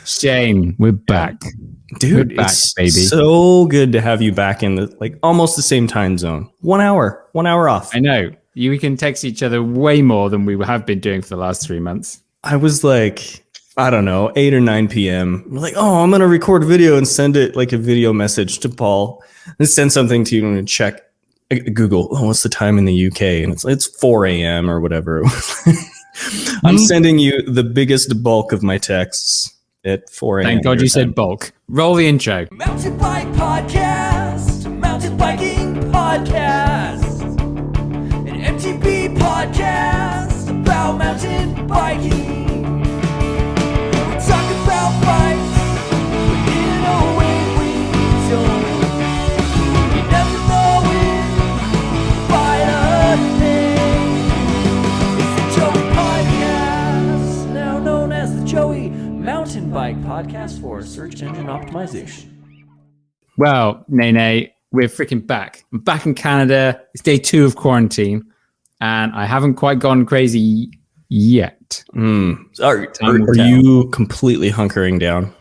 Shane, we're back. Dude, it's baby. So good to have you back in almost the same time zone. 1 hour off. I know. We can text each other way more than we have been doing for the last 3 months. I was like, I don't know, 8 or 9 p.m. We're like, oh, I'm going to record a video and send it like a video message to Paul and send something to you and check Google. Oh, what's the time in the UK? And it's 4 a.m. or whatever. I'm sending you the biggest bulk of my texts at 4 a.m. Thank God you said bulk. Roll the intro. Mountain Bike Podcast, Mountain Biking Podcast, an MTB podcast about mountain biking. We talk about bikes, but in a way we don't. You never know when, by the name. It's the Joey Podcast, now known as the Joey Mountain Bike Podcast for search engine optimization. Well, Nene, we're freaking back. I'm back in Canada. It's day 2 of quarantine, and I haven't quite gone crazy yet. Are you completely hunkering down?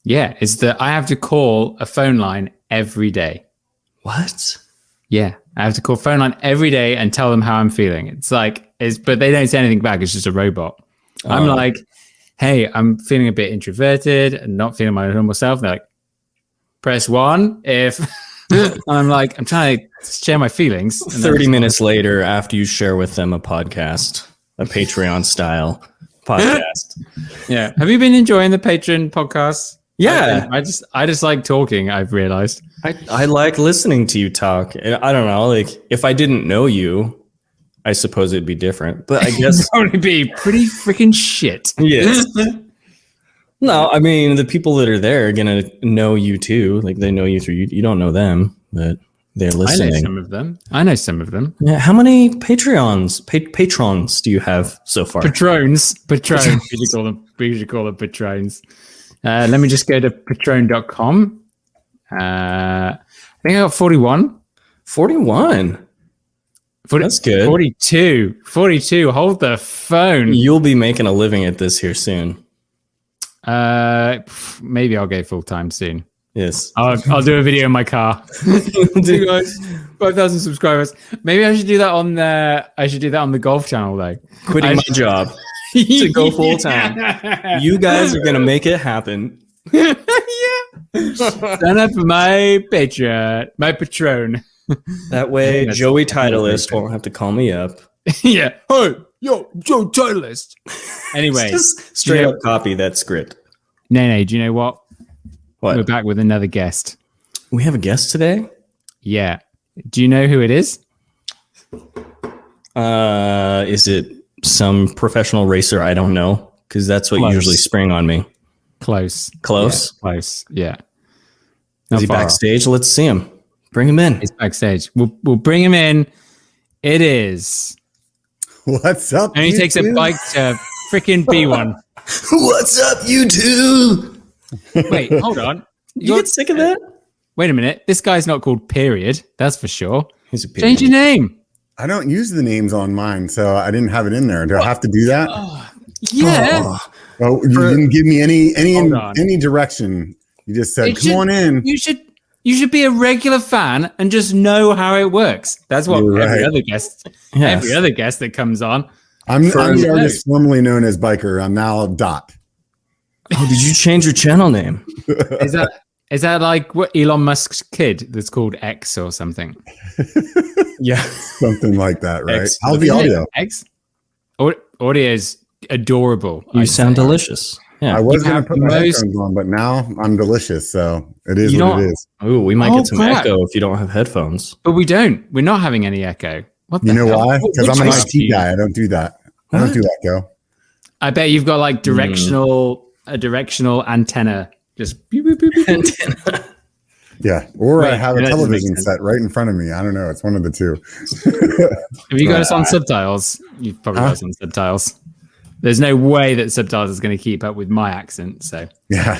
Yeah, it's that I have to call a phone line every day. What? Yeah, I have to call phone line every day and tell them how I'm feeling. But they don't say anything back. It's just a robot. I'm like, hey, I'm feeling a bit introverted and not feeling my normal self. They're like, press 1 if I'm like, I'm trying to share my feelings. 30 minutes later, after you share with them a podcast, a Patreon style podcast. Yeah. Have you been enjoying the Patreon podcast? Yeah. I just like talking, I've realized. I like listening to you talk. And I don't know, if I didn't know you, I suppose it'd be different, but I guess it'd probably be pretty freaking shit. Yes. No, I mean, the people that are there are going to know you too. Like they know you through you. You don't know them, but they're listening. I know some of them. Yeah. How many patrons do you have so far? Patrons. We should call them patrons. Let me just go to patron.com. I think I got 41. 41. That's good. 42. Hold the phone. You'll be making a living at this here soon. Maybe I'll go full time soon. Yes. I'll do a video in my car. You guys, 5,000 subscribers. Maybe I should do that on the golf channel though. Quitting my job to go full time. You guys are gonna make it happen. Yeah. Sign up for my patron. That way, Joey Titleist won't have to call me up. Yeah. Hey, yo, Joe Titleist. Anyway, just straight up copy that script. Nene, do you know what? What? We're back with another guest. We have a guest today? Yeah. Do you know who it is? Is it some professional racer? I don't know, because that's what usually spring on me. Close. Yeah, close. Yeah. Is he backstage? Let's see him. Bring him in. He's backstage. We'll bring him in. It is. What's up? And he takes a bike to freaking B1. What's up, you two? Wait, hold on. You get sick of that? Wait a minute. This guy's not called Period. That's for sure. He's a period. Change your name. I don't use the names on mine, so I didn't have it in there. Do I have to do that? Yeah. Oh, you didn't give me any direction. You just said, "Come on in." You should be a regular fan and just know how it works. That's what every other guest that comes on. I'm the artist formerly known as Biker. I'm now Dot. Oh, did you change your channel name? Is that like what Elon Musk's kid that's called X or something? Yeah, something like that, right? X. How's the audio? X. Audio is adorable. You sound delicious. Yeah. I was going to put my headphones on, but now I'm delicious, so it is what it is. Oh, we might get some echo if you don't have headphones. But we don't. We're not having any echo. What the hell? You know why? Because I'm an IT guy. I don't do that. I don't do echo. I bet you've got like a directional antenna. Just beep, beep, beep, beep. Antenna. Yeah, or I have a television set right in front of me. I don't know. It's one of the two. Have you got us on subtitles? You've probably got us on subtitles. There's no way that subtitles is going to keep up with my accent. So yeah.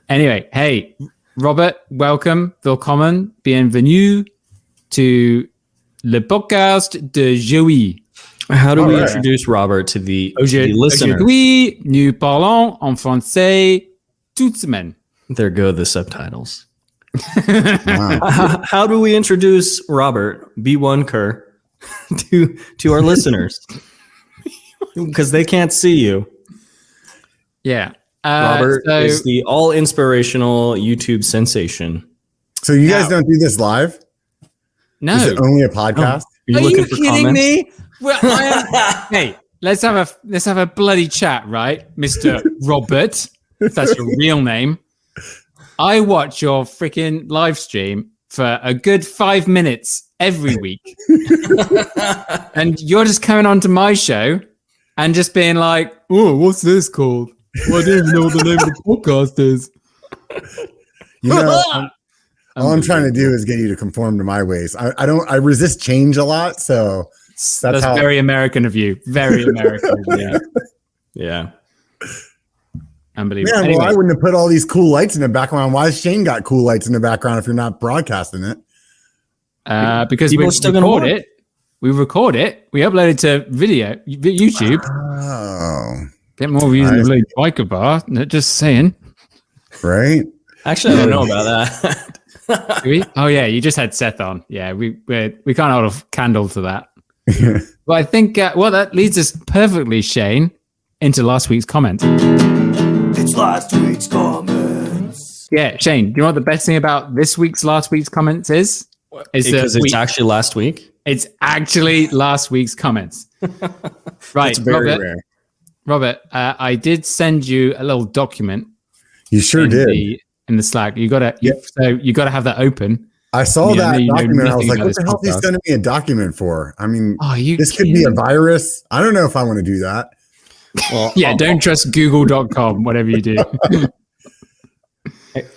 Anyway, hey, Robert, welcome. Willkommen. Bienvenue to le podcast de Joey. How do we introduce Robert to the listener? Aujourd'hui, nous parlons en français Tutsman. There go the subtitles. Wow. How do we introduce Robert B1 Kerr to our listeners? Because they can't see you. Yeah. Robert so- is the all inspirational YouTube sensation. So you guys don't do this live? No. Is it only a podcast? Are you looking for comments? me? Well, hey, let's have a bloody chat, right, Mr. Robert? If that's your real name. I watch your freaking live stream for a good 5 minutes every week. And you're just coming onto my show and just being like, oh, what's this called? Well, I don't even know what the name of the podcast is. You know, all I'm trying to do is get you to conform to my ways. I resist change a lot, so that's how, very American of you. Very American. Yeah. Unbelievable. Man, anyway. well, I wouldn't have put all these cool lights in the background. Why has Shane got cool lights in the background if you're not broadcasting it? Because we record it. We record it. We upload it to YouTube. Oh. Get more views than the biker bar. Just saying. Right? Actually, I don't know about that. Do we? Oh yeah, you just had Seth on. Yeah, we can't hold a candle to that. Well, I think that leads us perfectly, Shane, into last week's comment. It's last week's comments. Yeah, Shane, do you know what the best thing about last week's comments is? Because it's actually last week. It's actually last week's comments. Right, it's very rare. Robert, I did send you a little document. You sure did. In the Slack, you gotta have that open. I saw that document. I was like, what the hell is he sending me a document for? I mean, this could be a virus. I don't know if I want to do that. Well, yeah, don't trust google.com, whatever you do.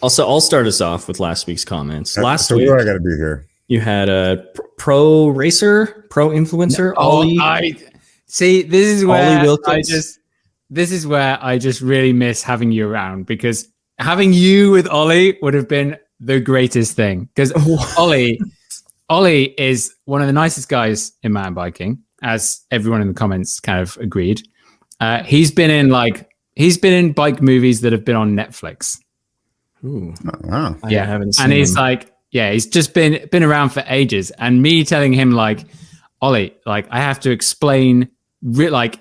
Also, I'll start us off with last week's comments. Last week, what do I got to do here? You had a pro racer, pro influencer, Ollie. See, this is where I just really miss having you around, because having you with Ollie would have been the greatest thing. Because Ollie is one of the nicest guys in mountain biking, as everyone in the comments kind of agreed. He's been in bike movies that have been on Netflix. Ooh. Oh, wow. Yeah, I haven't seen and he's him. He's just been around for ages. And me telling him Ollie, I have to explain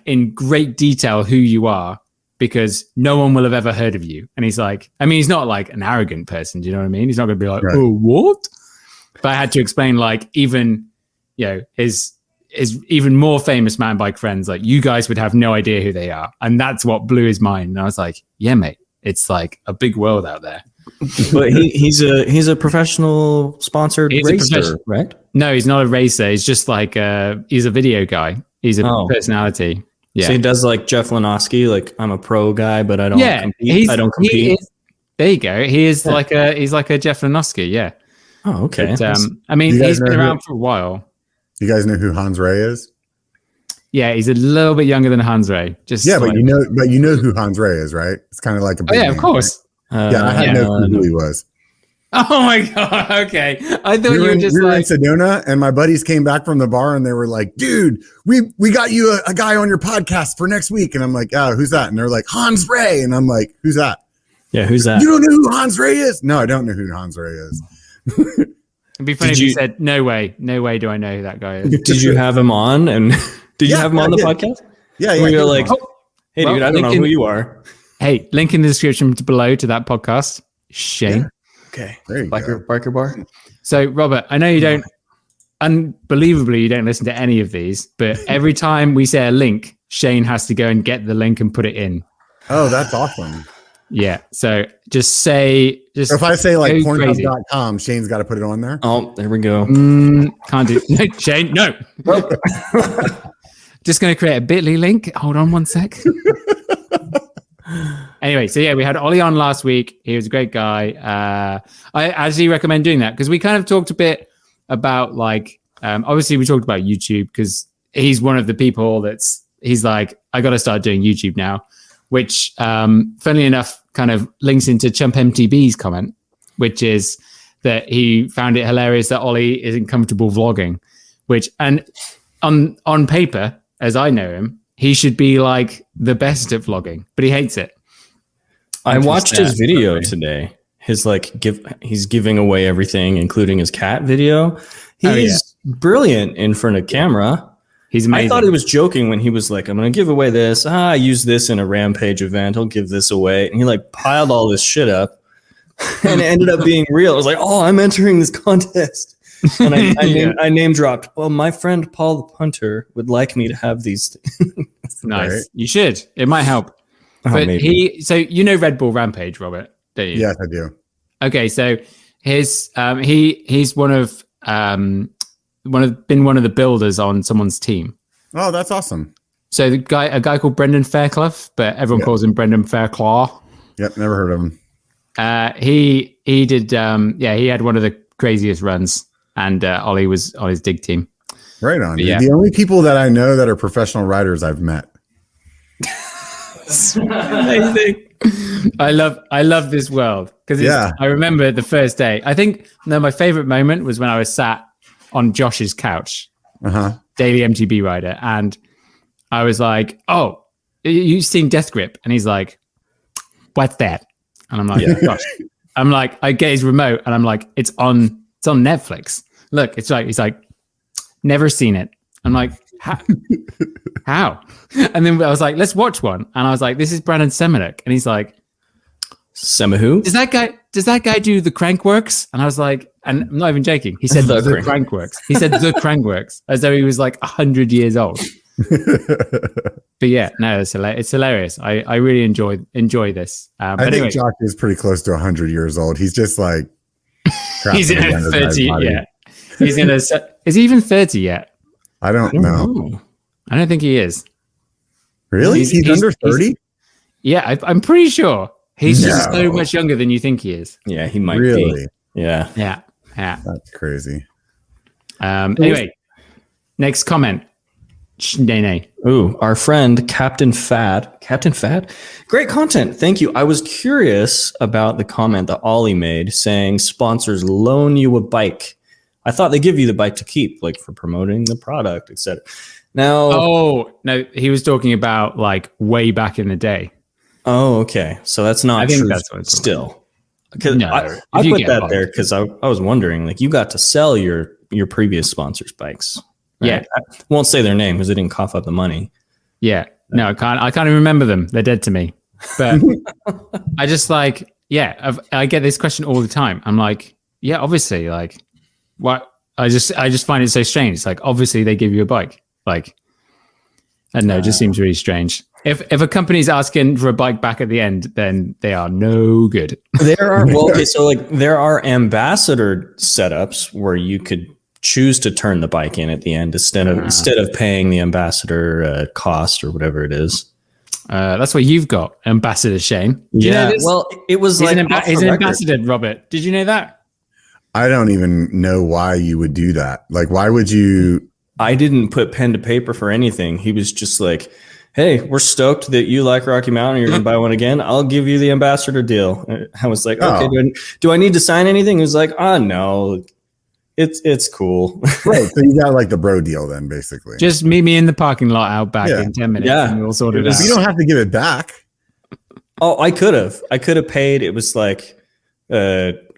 in great detail who you are, because no one will have ever heard of you. And he's he's not an arrogant person. Do you know what I mean? He's not going to be like, right. Oh, what? But I had to explain even, his even more famous mountain bike friends, you guys would have no idea who they are. And that's what blew his mind. And I was like, yeah, mate, it's a big world out there. But he's a professional sponsored racer, right? No, he's not a racer. He's just he's a video guy. He's a personality. Yeah. So he does Jeff Lenoski, I'm a pro guy, but I don't compete. I don't compete. There you go. He is he's like a Jeff Lenoski, yeah. Oh, okay. But, he's been around for a while. You guys know who Hans Ray is? Yeah, he's a little bit younger than Hans Ray. But you know who Hans Ray is, right? It's kind of like a big of course. Right? I had no clue who he was. Oh my god! Okay, I thought you were just we were in Sedona, and my buddies came back from the bar, and they were like, "Dude, we got you a guy on your podcast for next week." And I'm like, "Oh, who's that?" And they're like, "Hans Ray," and I'm like, "Who's that?" Yeah, who's that? You don't know who Hans Ray is? No, I don't know who Hans Ray is. It'd be funny if you said, "No way do I know who that guy is." Did you have him on? And did you have him on the podcast? Yeah. You're like, "Hey, dude, I don't know who you are." Hey, link in the description below to that podcast. Shane. Yeah. Okay. Biker bar. So, Robert, I know you don't, unbelievably, you don't listen to any of these, but every time we say a link, Shane has to go and get the link and put it in. Oh, that's awesome. Yeah. So if I say Pornhub.com, Shane's got to put it on there. Oh, there we go. Can't do no, Shane. No. Just going to create a bit.ly link. Hold on one sec. Anyway, so yeah, we had Ollie on last week. He was a great guy. I actually recommend doing that, because we kind of talked a bit about obviously we talked about YouTube, because he's one of the people he's like, I got to start doing YouTube now, which funnily enough kind of links into Chump MTB's comment, which is that he found it hilarious that Ollie isn't comfortable vlogging, and on paper, as I know him, he should be the best at vlogging, but he hates it. I watched his video Okay. today. His he's giving away everything, including his cat video. He's brilliant in front of camera. He's amazing. I thought he was joking when he was like, I'm going to give away this. I use this in a Rampage event. I'll give this away. And he like piled all this shit up and it ended up being real. I was like, oh, I'm entering this contest. And I name dropped. Well, my friend Paul the punter would like me to have these. Nice. Right. You should. It might help. Oh, But maybe. so you know Red Bull Rampage, Robert, don't you? Yes, I do. Okay, so he's one of the builders on someone's team. Oh, that's awesome. So a guy called Brendan Fairclough, but everyone calls him Brendan Fairclaw. Yep, never heard of him. He did he had one of the craziest runs, and Ollie was on his dig team. Right on. Yeah. The only people that I know that are professional riders I've met. Amazing. I love this world because I remember the first day. I think my favorite moment was when I was sat on Josh's couch, daily MTB rider, and I was like, "Oh, you seen Death Grip?" And he's like, "What's that?" And I'm like, "Gosh." I'm like, I get his remote, and I'm like, "It's on Netflix. Look, it's like." He's like, "Never seen it." I'm like, How? And then I was like, let's watch one. And I was like, this is Brandon Semenuk. And he's like, Semahu? does that guy do the Crankworks? And I was like, and I'm not even joking. He said the Crankworks. He said the Crankworks as though he was like 100 years old. But yeah, no, it's hilarious. I really enjoy this. I But think anyway, Josh is pretty close to 100 years old. He's just like he's in crafting a his 30. body. Yeah. He's in a, is he even 30 yet? I don't know. I don't think he is. Really? He's under 30? Yeah, I'm pretty sure. He's just so much younger than you think he is. Yeah, he might Really? be. Yeah. Yeah. That's crazy. Anyway, next comment. Nay. Ooh, our friend Captain Fad. Captain Fad? Great content. Thank you. I was curious about the comment that Ollie made saying sponsors loan you a bike. I thought they give you the bike to keep, like for promoting the product, etc. Now, Oh, no, he was talking about like way back in the day. okay. So that's not I think true that's what it's still. Because No, I if you put get that bike. there because I was wondering, like, you got to sell your previous sponsors' bikes. Right? Yeah. I won't say their name because they didn't cough up the money. Yeah. No, I can't even remember them. They're dead to me. But I just like, I get this question all the time. I'm like, yeah, obviously, like, what? I just find it so strange. It's like, obviously they give you a bike. Like, I don't know, it just seems really strange. If a company's asking for a bike back at the end, then they are no good. There are so like there are ambassador setups where you could choose to turn the bike in at the end instead of paying the ambassador cost or whatever it is. That's what you've got, Ambassador Shane. Do you know this? Well, it was he's like he's an ambassador, Robert. Did you know that? I don't even know why you would do that. Like, why would you? I didn't put pen to paper for anything. He was just like, hey, we're stoked that you like Rocky Mountain. You're going to buy one again. I'll give you the ambassador deal. I was like, okay, do I need to sign anything? He was like, no, it's cool. Right. So you got like the bro deal then, basically. Just meet me in the parking lot out back in 10 minutes. Yeah. And we'll sort it out. You don't have to give it back. Oh, I could have paid. It was like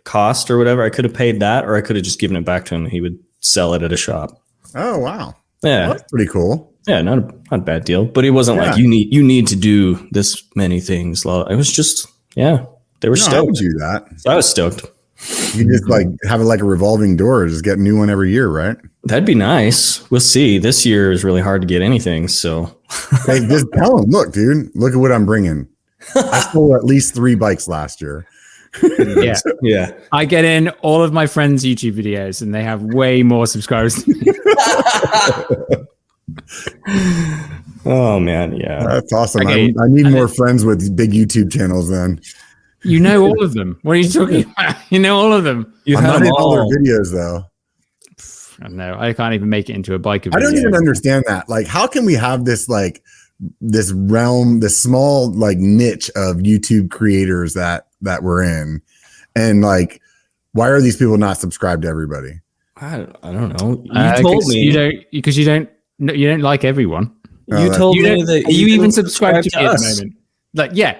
cost or whatever. I could have paid that, or I could have just given it back to him. He would sell it at a shop. Oh, wow. Yeah. Well, that's pretty cool. Yeah, not a bad deal. But it wasn't like you need to do this many things. It was just, they were stoked. I would do that. So I was stoked. You just like have it like a revolving door, just get a new one every year, right? That'd be nice. We'll see. This year is really hard to get anything. So Hey, just tell them, look, dude, look at what I'm bringing. I stole at least 3 bikes last year. Yeah. yeah. I get in all of my friends' YouTube videos and they have way more subscribers than me. Oh man, yeah. That's awesome. Okay. I need more friends with big YouTube channels then. You know all of them. What are you talking about? You know all of them. You I'm have not them in all all. their videos though. I don't know. I can't even make it into a bike video. I don't even understand that. Like, how can we have this like this realm, this small like niche of YouTube creators that we're in, and like, why are these people not subscribed to everybody? I don't know. You told me you don't like everyone. You told me that Are you even subscribed to me at us. the moment? Like, yeah.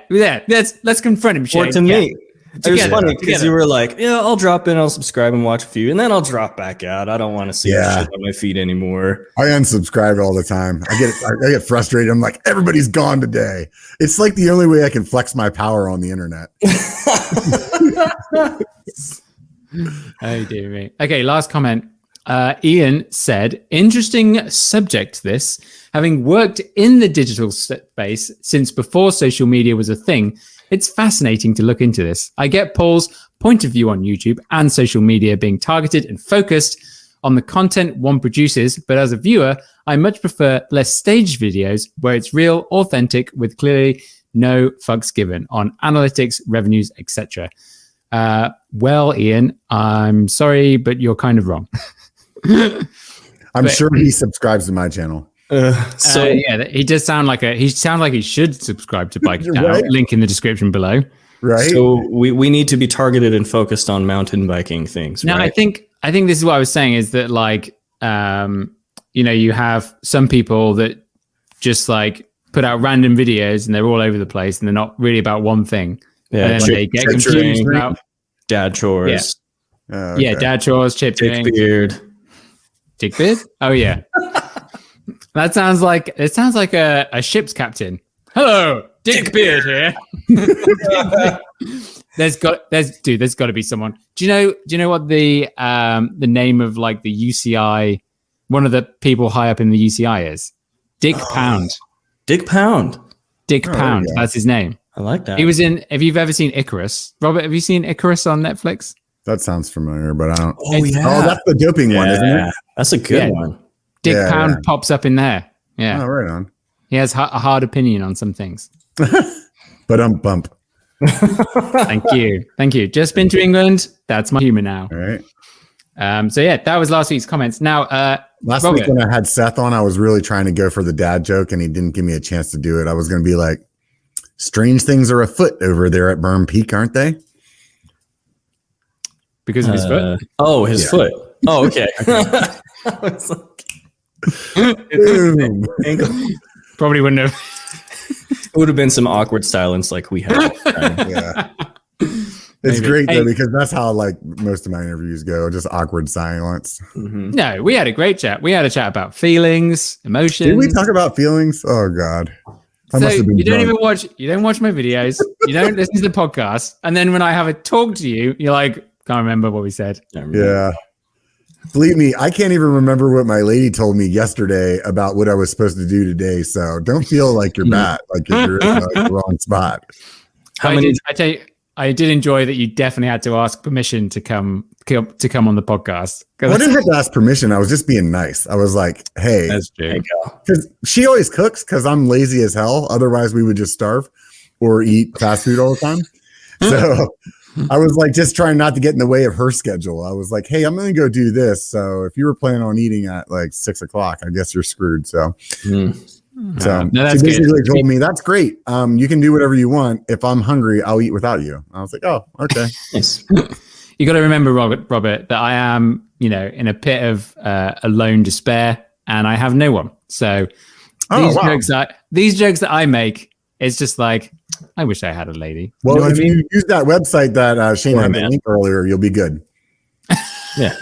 Let's confront him. Or Shane. to me. It was funny because together. you were like, yeah, I'll drop in, I'll subscribe and watch a few, and then I'll drop back out. I don't want to see your shit on my feed anymore. I unsubscribe all the time. I get frustrated. I'm like, everybody's gone today. It's like the only way I can flex my power on the internet. Oh dear me. Okay, last comment. Ian said, interesting subject this. Having worked in the digital space since before social media was a thing, it's fascinating to look into this. I get Paul's point of view on YouTube and social media being targeted and focused on the content one produces, but as a viewer, I much prefer less staged videos where it's real, authentic, with clearly no fucks given on analytics, revenues, etc. Well, Ian, I'm sorry, but you're kind of wrong. I'm sure he subscribes to my channel. Yeah, he does sound like he should subscribe to Bike It Down. Right? Link in the description below. Right. So we need to be targeted and focused on mountain biking things. No, right? I think this is what I was saying is that like you have some people that just like put out random videos and they're all over the place and they're not really about one thing. Yeah, and then they get confused about dad chores. Yeah, dad chores, chip Dick beard. Dick beard? Oh yeah. That sounds like a ship's captain. Hello, Dick Beard here. There's got to be someone. Do you know what the name of like the UCI, one of the people high up in the UCI is? Dick Pound. Dick Pound. Dick Pound. Yeah. That's his name. I like that. He was in. Have you ever seen Icarus? Robert, have you seen Icarus on Netflix? That sounds familiar, but I don't. Oh yeah. Oh, that's the doping one, isn't it? That's a good one. Dick Pound pops up in there. Yeah. Oh, right on. He has a hard opinion on some things. But bump. Thank you. Just been to England. That's my humor now. All right. So yeah, that was last week's comments. Now, Last Robert, week when I had Seth on, I was really trying to go for the dad joke, and he didn't give me a chance to do it. I was going to be like, "Strange things are afoot over there at Burn Peak, aren't they?" because of his foot. Oh, his foot. Oh, okay. I was like, Boom. Probably wouldn't have. it would have been some awkward silence like we had. Yeah. It's Maybe. great though, Hey. because that's how like most of my interviews go, just awkward silence. No, we had a great chat. We had a chat about feelings, emotions. Did we talk about feelings? Oh God. I So must have been you don't drunk. even watch. You don't watch my videos. You don't listen to the podcast, and then when I have a talk to you, you're like, can't remember what we said. Yeah. Believe me, I can't even remember what my lady told me yesterday about what I was supposed to do today. So don't feel like you're bad, like you're in like, the wrong spot. I did enjoy that you definitely had to ask permission to come on the podcast. I didn't have to ask permission. I was just being nice. I was like, hey, That's true. because she always cooks because I'm lazy as hell. Otherwise, we would just starve or eat fast food all the time. So I was like, just trying not to get in the way of her schedule. I was like, hey, I'm going to go do this. So if you were planning on eating at like 6 o'clock, I guess you're screwed. So, No, that's she basically good. told me, that's great. You can do whatever you want. If I'm hungry, I'll eat without you. I was like, oh, okay. Nice. You got to remember, Robert, that I am, in a pit of alone despair, and I have no one. So these jokes that I make, it's just like, I wish I had a lady. Well, You know what if I mean? you use that website that Shane had the link earlier, you'll be good. Yeah.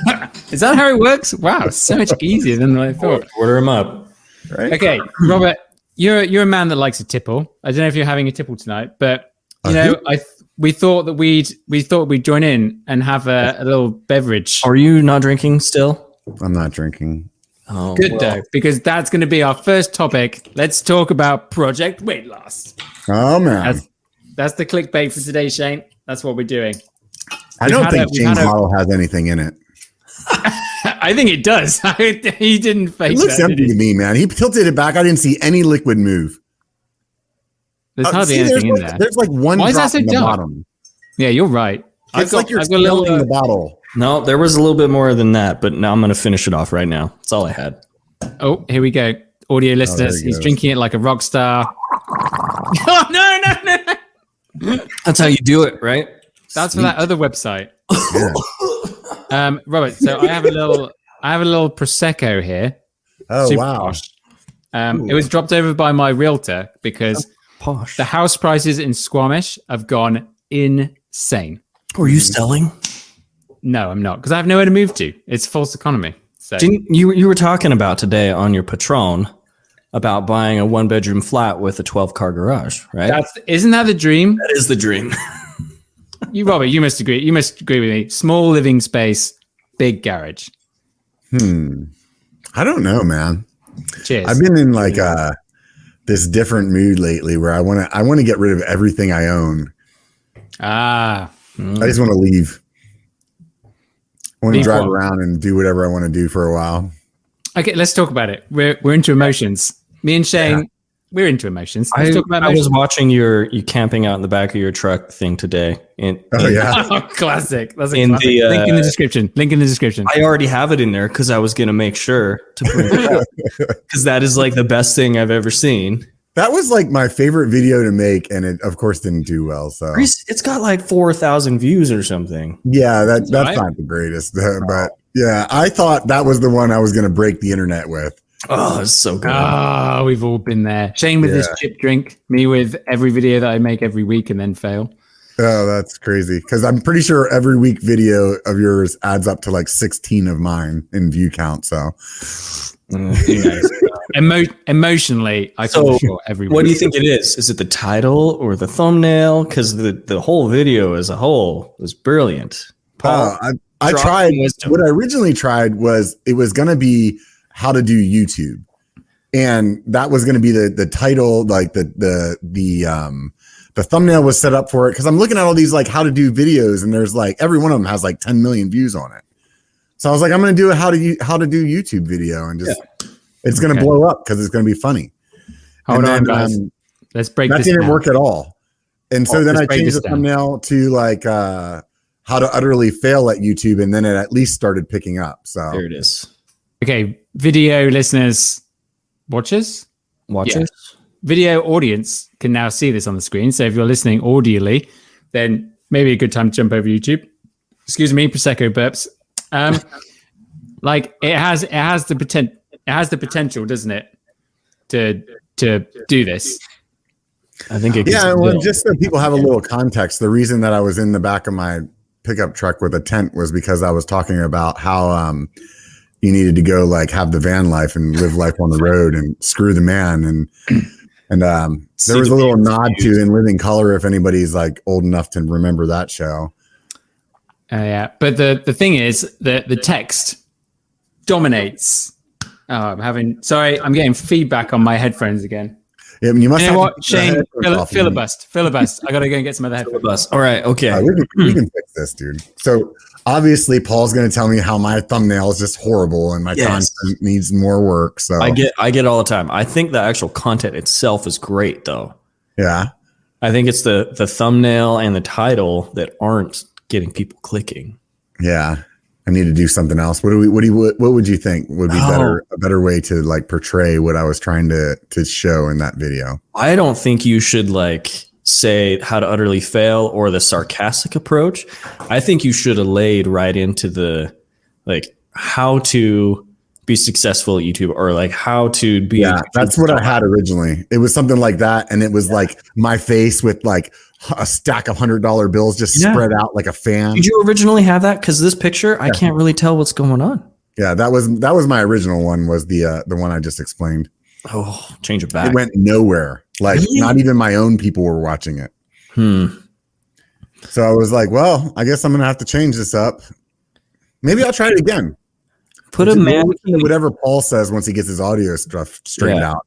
Is that how it works? Wow, so much easier than I thought. Order them up. Right? Okay, Robert, you're a man that likes a tipple. I don't know if you're having a tipple tonight, but we thought we'd join in and have a little beverage. Are you not drinking still? I'm not drinking. Oh, Good though, because that's going to be our first topic. Let's talk about Project Weight Loss. Oh man, That's the clickbait for today, Shane. That's what we're doing. I don't think James model has anything in it. I think it does. He didn't fake It looks that, did empty he? to me, man. He tilted it back. I didn't see any liquid move. There's hardly anything in there. There's like one Why is drop that so in the dark? bottom. Yeah, you're right. It's like you're I've got a little. spilling the bottle. no, there was a little bit more than that, but now I'm going to finish it off right now. That's all I had. Oh, here we go. Audio listeners, he he's goes. drinking it like a rock star. Oh, no. That's how you do it, right? That's for that other website. Yeah. Robert, so I have a little prosecco here. Oh Super wow. posh. It was dropped over by my realtor because Posh. The house prices in Squamish have gone insane. Were you selling? No, I'm not, because I have nowhere to move to. It's false economy. So You were talking about today on your Patron about buying a 1-bedroom flat with a 12-car garage, right? Isn't that the dream? That is the dream. Robert, you must agree. You must agree with me. Small living space, big garage. I don't know, man. Cheers. I've been in like this different mood lately where I want to get rid of everything I own. I just want to leave. I want to Leave drive what? around and do whatever I want to do for a while. Okay, let's talk about it. We're into emotions. Me and Shane, we're into emotions. Let's talk about I emotions. was watching you camping out in the back of your truck thing today. Oh, classic. That's a In classic. the, Link in the description. Link in the description. I already have it in there because I was going to make sure to bring it up because that is like the best thing I've ever seen. That was like my favorite video to make, and it of course didn't do well. So It's got like 4,000 views or something. yeah, that's right. not the greatest, but yeah, I thought that was the one I was going to break the internet with. Oh, it's so good. Oh, we've all been there. Shane with his chip drink, me with every video that I make every week and then fail. Oh, that's crazy. Because I'm pretty sure every week video of yours adds up to like 16 of mine in view count. So Emotionally, I feel sure every week. What do you think it is? Is it the title or the thumbnail? Because the whole video as a whole was brilliant. Paul, I tried. wisdom. What I originally tried was it was going to be how to do YouTube, and that was going to be the title, like the thumbnail was set up for it because I'm looking at all these like how to do videos, and there's like every one of them has like 10 million views on it. So I was like, I'm going to do a how to do YouTube video, and just it's going to blow up because it's going to be funny. Hold on, guys. Let's break that this didn't down. work at all, and so then I changed the thumbnail to like how to utterly fail at YouTube, and then it at least started picking up. So there it is. Okay, video listeners, watchers, video audience can now see this on the screen. So if you're listening audially, then maybe a good time to jump over YouTube. Excuse me, Prosecco burps. Like it has the potential, doesn't it, to do this? I think it. Yeah, well, just so people have a little context, the reason that I was in the back of my pickup truck with a tent was because I was talking about how you needed to go like have the van life and live life on the road and screw the man, and there was a little nod to In Living Color if anybody's like old enough to remember that show. Yeah, but the thing is that the text dominates. Oh, I'm getting feedback on my headphones again. Yeah, I mean, you must know have what, Shane? Filibust. I gotta go and get some other headphones. All right, okay. We can fix this, dude. So obviously, Paul's going to tell me how my thumbnail is just horrible and my content needs more work. So I get all the time. I think the actual content itself is great, though. Yeah, I think it's the thumbnail and the title that aren't getting people clicking. Yeah, I need to do something else. What would you think would be a better way to like portray what I was trying to show in that video? I don't think you should like say how to utterly fail or the sarcastic approach. I think you should have laid right into the like how to be successful at YouTube or like how to be. Yeah, that's what I had originally. It was something like that, and it was like my face with like a stack of $100 bills just spread out like a fan. Did you originally have that? Because this picture, I can't really tell what's going on. Yeah, that was my original one. Was the one I just explained. Oh, change it back. It went nowhere. Like not even my own people were watching it. So I was like, well, I guess I'm gonna have to change this up. Maybe I'll try it again. Put a man, whatever Paul says once he gets his audio stuff straightened out.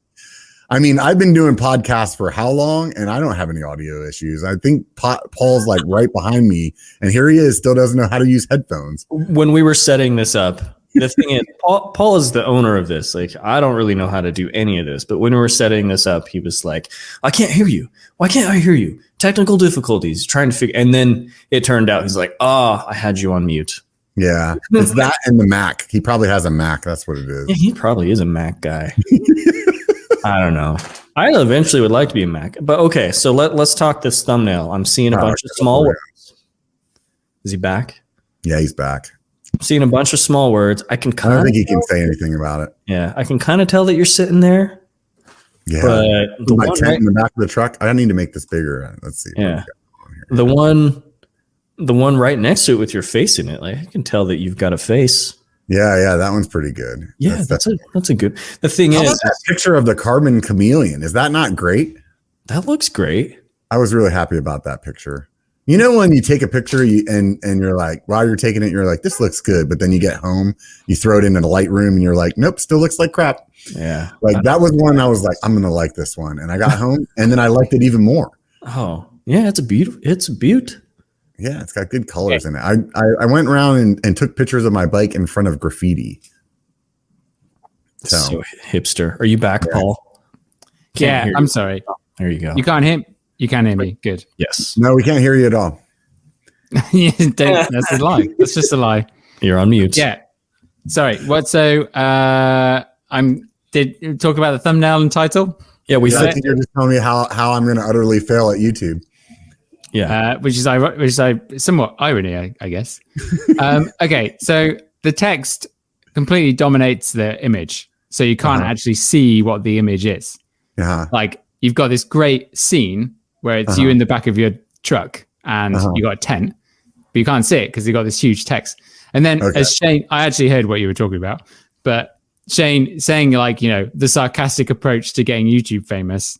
I mean, I've been doing podcasts for how long, and I don't have any audio issues. I think Paul's like right behind me, and here he is, still doesn't know how to use headphones. When we were setting this up, the thing is, Paul is the owner of this. Like, I don't really know how to do any of this, but when we were setting this up, he was like, "I can't hear you. Why can't I hear you? Technical difficulties." Trying to figure, and then it turned out he's like, I had you on mute." Yeah, it's that and the Mac. He probably has a Mac. That's what it is. Yeah, he probably is a Mac guy. I don't know. I eventually would like to be a Mac, but okay. So let's talk this thumbnail. I'm seeing a bunch of small words. Is he back? Yeah, he's back. I'm seeing a bunch of small words. I don't think he can say anything about it. Yeah, I can kind of tell that you're sitting there Yeah. But the My one tent in the back of the truck. I need to make this bigger. Let's see. Yeah. The one right next to it with your face in it, like I can tell that you've got a face. Yeah, that one's pretty good. Yeah, that's a good. The thing How is, about that picture of the carbon chameleon? Is that not great? that looks great. I was really happy about that picture. You know, when you take a picture and you're like, while you're taking it, you're like, this looks good. But then you get home, you throw it into the Lightroom and you're like, nope, still looks like crap. Yeah. Like that was one I was like, I'm going to like this one. And I got home and then I liked it even more. Oh, yeah. It's a beaut. Yeah, it's got good colors in it. I went around and took pictures of my bike in front of graffiti. So hipster. Are you back, Paul? Yeah, I'm sorry. Oh, there you go. You can't hear me. Good. Yes. No, we can't hear you at all. That's a lie. That's just a lie. You're on mute. Yeah. Sorry. What? So did you talk about the thumbnail and title? Yeah, I think you're just telling me how I'm going to utterly fail at YouTube. Yeah. Which is somewhat irony, I guess. Okay. So the text completely dominates the image. So you can't actually see what the image is. Yeah. Like you've got this great scene where it's you in the back of your truck and you got a tent, but you can't see it because you got this huge text. And then as Shane, I actually heard what you were talking about, but Shane saying like, you know, the sarcastic approach to getting YouTube famous,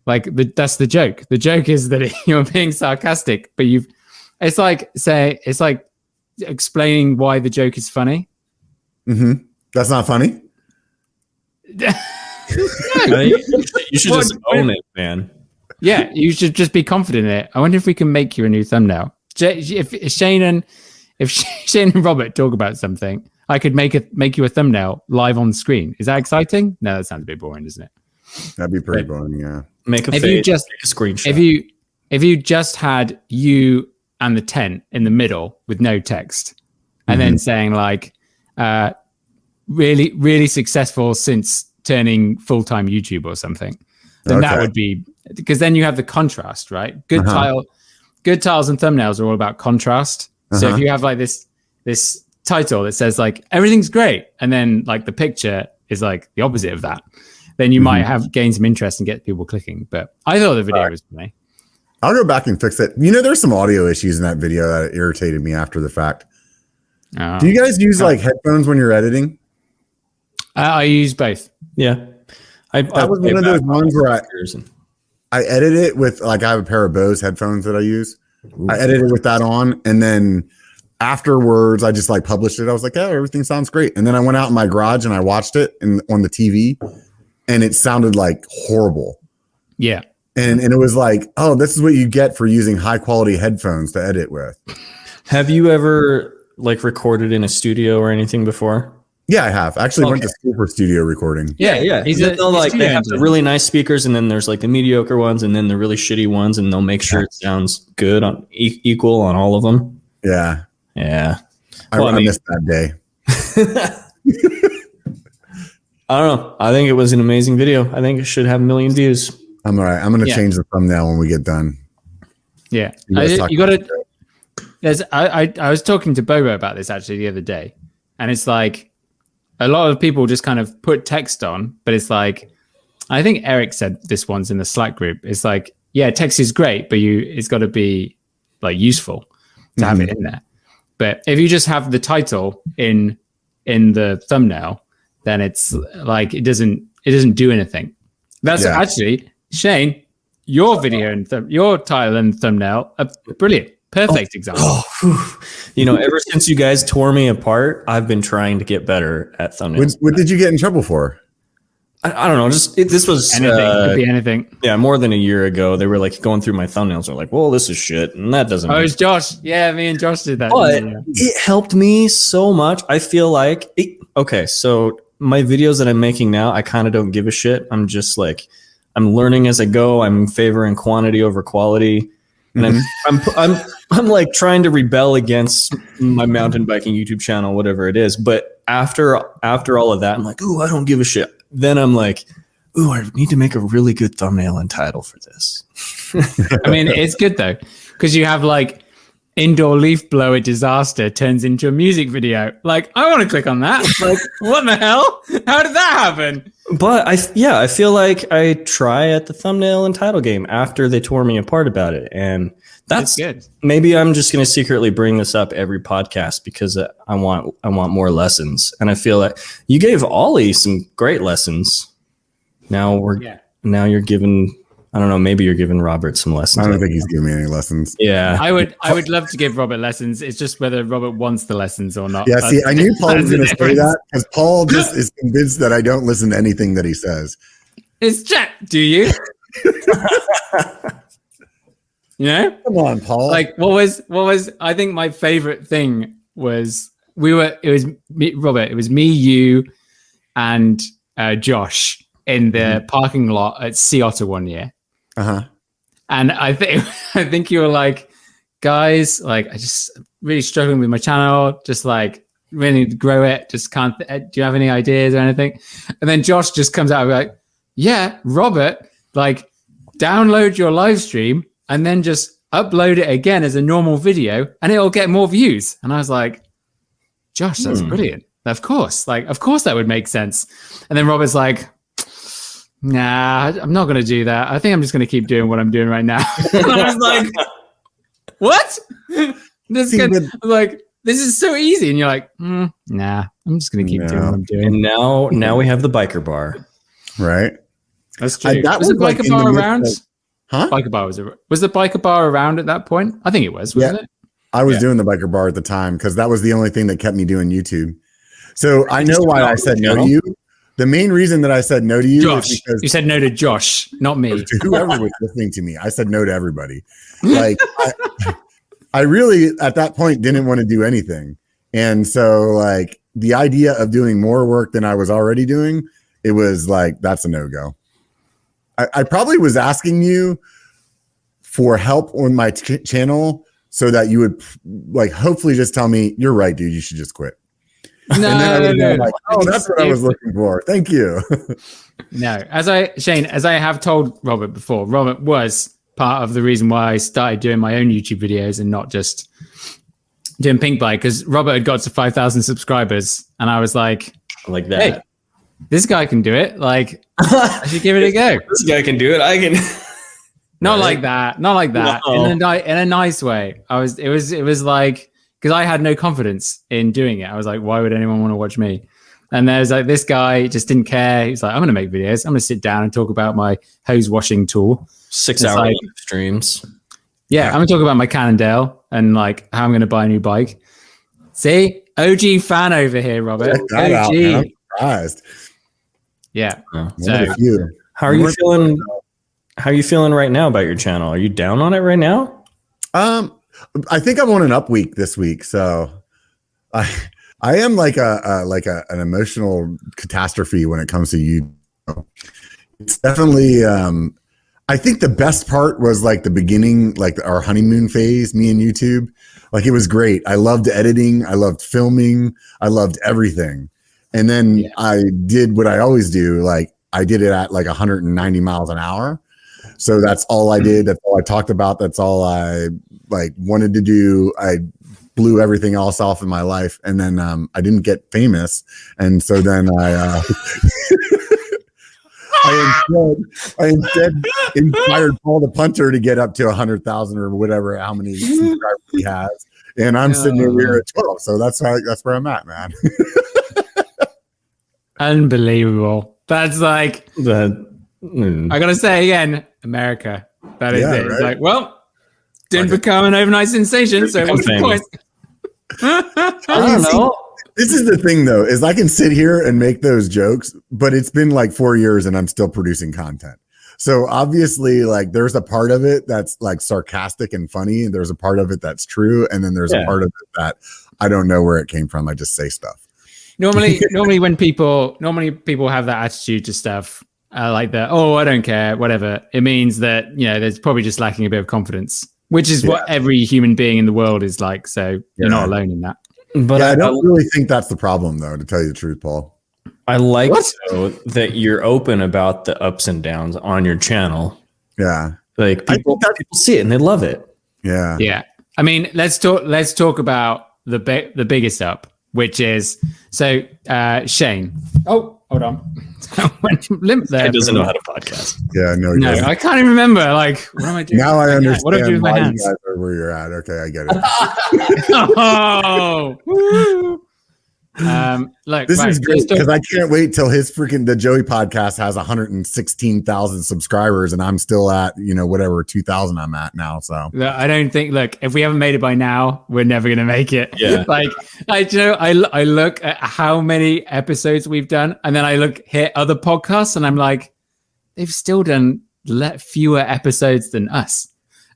like that's the joke. The joke is that you're being sarcastic, but it's like explaining why the joke is funny. Mm-hmm. That's not funny. You should just own it, man. Yeah, you should just be confident in it. I wonder if we can make you a new thumbnail. If Shane and Robert talk about something, I could make you a thumbnail live on screen. Is that exciting? No, that sounds a bit boring, doesn't it? That'd be pretty boring. Yeah. Make a If face, you just make a screenshot. If you just had you and the tent in the middle with no text, and then saying like, really, really successful since turning full-time YouTube or something, then that would be, because then you have the contrast, right? Good titles and thumbnails are all about contrast. So if you have like this title that says like everything's great, and then like the picture is like the opposite of that, then you might have gained some interest and get people clicking. But I thought the video was funny. I'll go back and fix it. You know, there's some audio issues in that video that irritated me after the fact. Do you guys use like headphones when you're editing? I use both. Yeah. That was one of those ones where I edit it with like, I have a pair of Bose headphones that I use. I edited with that on, and then afterwards I just like published it. I was like, oh, everything sounds great. And then I went out in my garage and I watched it on the TV, and it sounded like horrible. Yeah. And it was like, oh, this is what you get for using high quality headphones to edit with. Have you ever like recorded in a studio or anything before? Yeah, I have. I actually went to school for studio recording. Yeah. They have the really nice speakers, and then there's like the mediocre ones, and then the really shitty ones, and they'll make sure it sounds good on equal on all of them. Yeah. Yeah. I missed that day. I don't know. I think it was an amazing video. I think it should have 1 million views. I'm all right. I'm going to change the thumbnail when we get done. Yeah. You got to. I was talking to Bobo about this actually the other day, and it's like a lot of people just kind of put text on, but it's like, I think Eric said this once in the Slack group. It's like, yeah, text is great, but it's got to be like useful to have it in there. But if you just have the title in the thumbnail, then it's like it doesn't do anything. That's actually, Shane, your video and your title and thumbnail are brilliant. Perfect example. Ever since you guys tore me apart, I've been trying to get better at thumbnails. What did you get in trouble for? I don't know. This was anything. Could be anything. Yeah, more than a year ago. They were like going through my thumbnails. They're like, "Well, this is shit," and that doesn't. Oh, it's Josh. Yeah, me and Josh did that. But it helped me so much. I feel like okay. So my videos that I'm making now, I kind of don't give a shit. I'm just like, I'm learning as I go. I'm favoring quantity over quality, and I'm like trying to rebel against my mountain biking YouTube channel, whatever it is. But after all of that, I'm like, ooh, I don't give a shit. Then I'm like, ooh, I need to make a really good thumbnail and title for this. I mean, it's good though, because you have like, indoor leaf blower disaster turns into a music video. Like, I want to click on that. Like, what the hell? How did that happen? But I feel like I try at the thumbnail and title game after they tore me apart about it. And that's good. Maybe I'm just going to secretly bring this up every podcast because I want more lessons. And I feel like you gave Ollie some great lessons. Now you're giving, I don't know, maybe you're giving Robert some lessons. I don't think he's giving me any lessons. Yeah. I would love to give Robert lessons. It's just whether Robert wants the lessons or not. Yeah, see, I knew Paul was going to say that because Paul just is convinced that I don't listen to anything that he says. It's chat. Do you? You know? Come on, Paul. Like, what was I think my favorite thing was it was me, Robert, it was me, you, and Josh in the parking lot at Sea Otter one year. Uh-huh. And I think you were like, guys, like, I just really struggling with my channel, just like really need to grow it. Just can't. Do you have any ideas or anything? And then Josh just comes out and like, yeah, Robert, like, download your live stream and then just upload it again as a normal video, and it'll get more views. And I was like, Josh, that's brilliant. Of course that would make sense. And then Robert's like, nah, I'm not going to do that. I think I'm just going to keep doing what I'm doing right now. And I was like, what? This is so easy. And you're like, nah, I'm just going to keep doing what I'm doing. And now we have the biker bar. Right. That's true. That was the biker bar around? Biker bar was the biker bar around at that point? I think it wasn't it? I was doing the biker bar at the time because that was the only thing that kept me doing YouTube. So I know why I said no to you. The main reason that I said no to you is because you said no to Josh, not me. To whoever was listening to me, I said no to everybody. Like I really at that point didn't want to do anything. And so like the idea of doing more work than I was already doing, it was like, that's a no-go. I probably was asking you for help on my channel so that you would like hopefully just tell me, you're right, dude, you should just quit. No. Like, oh, that's what I was looking for. Thank you. No, as I have told Robert before, Robert was part of the reason why I started doing my own YouTube videos and not just doing Pink Bike, because Robert had got to 5,000 subscribers, and I was like that. Hey, this guy can do it. Like, I should give it a go. This guy can do it. I can. Not like that. Not like that. No. In a nice way. It was like, because I had no confidence in doing it. I was like, why would anyone want to watch me? And there's like this guy just didn't care. He's like, I'm going to make videos. I'm going to sit down and talk about my hose washing tool. 6-hour streams. Yeah, I'm going to talk about my Cannondale and like how I'm going to buy a new bike. See, OG fan over here, Robert. Check that out, man. I'm surprised. Yeah. So, how are you feeling? How are you feeling right now about your channel? Are you down on it right now? I think I'm on an up week this week, so I am like an emotional catastrophe when it comes to you. It's definitely. I think the best part was like the beginning, like our honeymoon phase, me and YouTube. Like it was great. I loved editing. I loved filming. I loved everything. And then I did what I always do. Like I did it at like 190 miles an hour. So that's all I did. That's all I talked about. That's all I like wanted to do. I blew everything else off in my life. And then I didn't get famous. And so then I instead inspired Paul the punter to get up to 100,000 or whatever, how many subscribers he has. And I'm sitting over here at 12. So that's where I'm at, man. Unbelievable. That's like I gotta say again, America. That is it. Right? It's like, well, didn't become an overnight sensation, so what's the point? I don't know. This is the thing though, is I can sit here and make those jokes, but it's been like 4 years and I'm still producing content. So obviously like there's a part of it that's like sarcastic and funny. And there's a part of it that's true. And then there's a part of it that I don't know where it came from. I just say stuff. Normally when people have that attitude to stuff, like that, oh, I don't care, whatever. It means that, you know, there's probably just lacking a bit of confidence, which is what every human being in the world is like. So you're not alone in that. But I don't really think that's the problem, though, to tell you the truth, Paul. I like though, that you're open about the ups and downs on your channel. Yeah. Like people see it and they love it. Yeah. Yeah. I mean, let's talk about the biggest up, which is Shane. Oh, hold on. I went limp there. He doesn't know how to podcast. Yeah, no, I can't even remember. Like, what am I doing? Now I understand what do I do with my why hands? you guys are where you're at. Okay, I get it. Oh, woo. Look, This is great let's talk- because I can't wait till the Joey podcast has 116,000 subscribers, and I'm still at whatever 2,000 I'm at now. So I don't think. Look, if we haven't made it by now, we're never gonna make it. Yeah. Like I look at how many episodes we've done, and then I hit other podcasts, and I'm like, they've still done fewer episodes than us.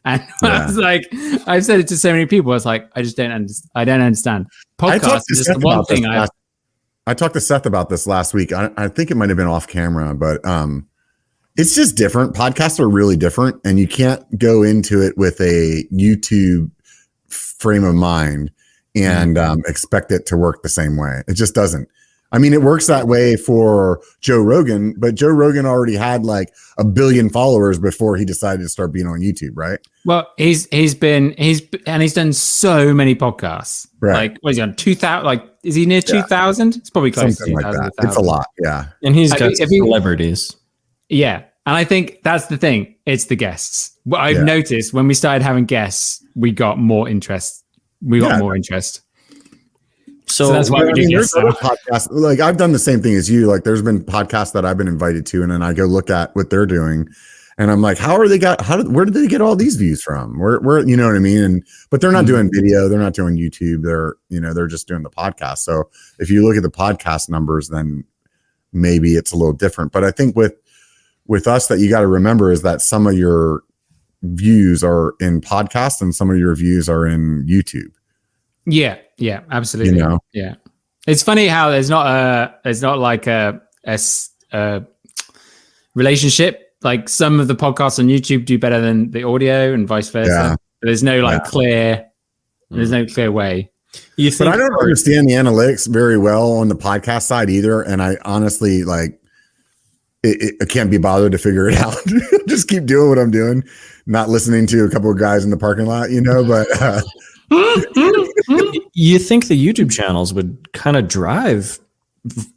And I was like, I've said it to so many people. I was like, I just don't understand. I don't understand. Podcast is just the one thing I talked to Seth about this last week. I think it might have been off camera, but it's just different. Podcasts are really different, and you can't go into it with a YouTube frame of mind and expect it to work the same way. It just doesn't. I mean, it works that way for Joe Rogan, but Joe Rogan already had like 1 billion followers before he decided to start being on YouTube, right? Well, he's done so many podcasts. Right. Like, what is he on 2,000? Like, is he near 2,000? It's probably close Something to like 2,000. that. It's a lot, yeah. And he's got celebrities. Yeah. And I think that's the thing. It's the guests. What I've noticed when we started having guests, we got more interest. More interest. So that's why we do guests. Podcasts. Like, I've done the same thing as you. Like, there's been podcasts that I've been invited to, and then I go look at what they're doing, and I'm like, where did they get all these views from? Where you know what I mean? But they're not doing video, they're not doing YouTube, they're just doing the podcast. So if you look at the podcast numbers, then maybe it's a little different. But I think with us, that you got to remember is that some of your views are in podcasts and some of your views are in YouTube. Yeah, absolutely. Yeah, it's funny how there's not like a relationship. Like, some of the podcasts on YouTube do better than the audio, and vice versa. Yeah. But there's no clear way. But I don't understand the analytics very well on the podcast side either, and I honestly I can't be bothered to figure it out. Just keep doing what I'm doing, not listening to a couple of guys in the parking lot, but. You think the YouTube channels would kind of drive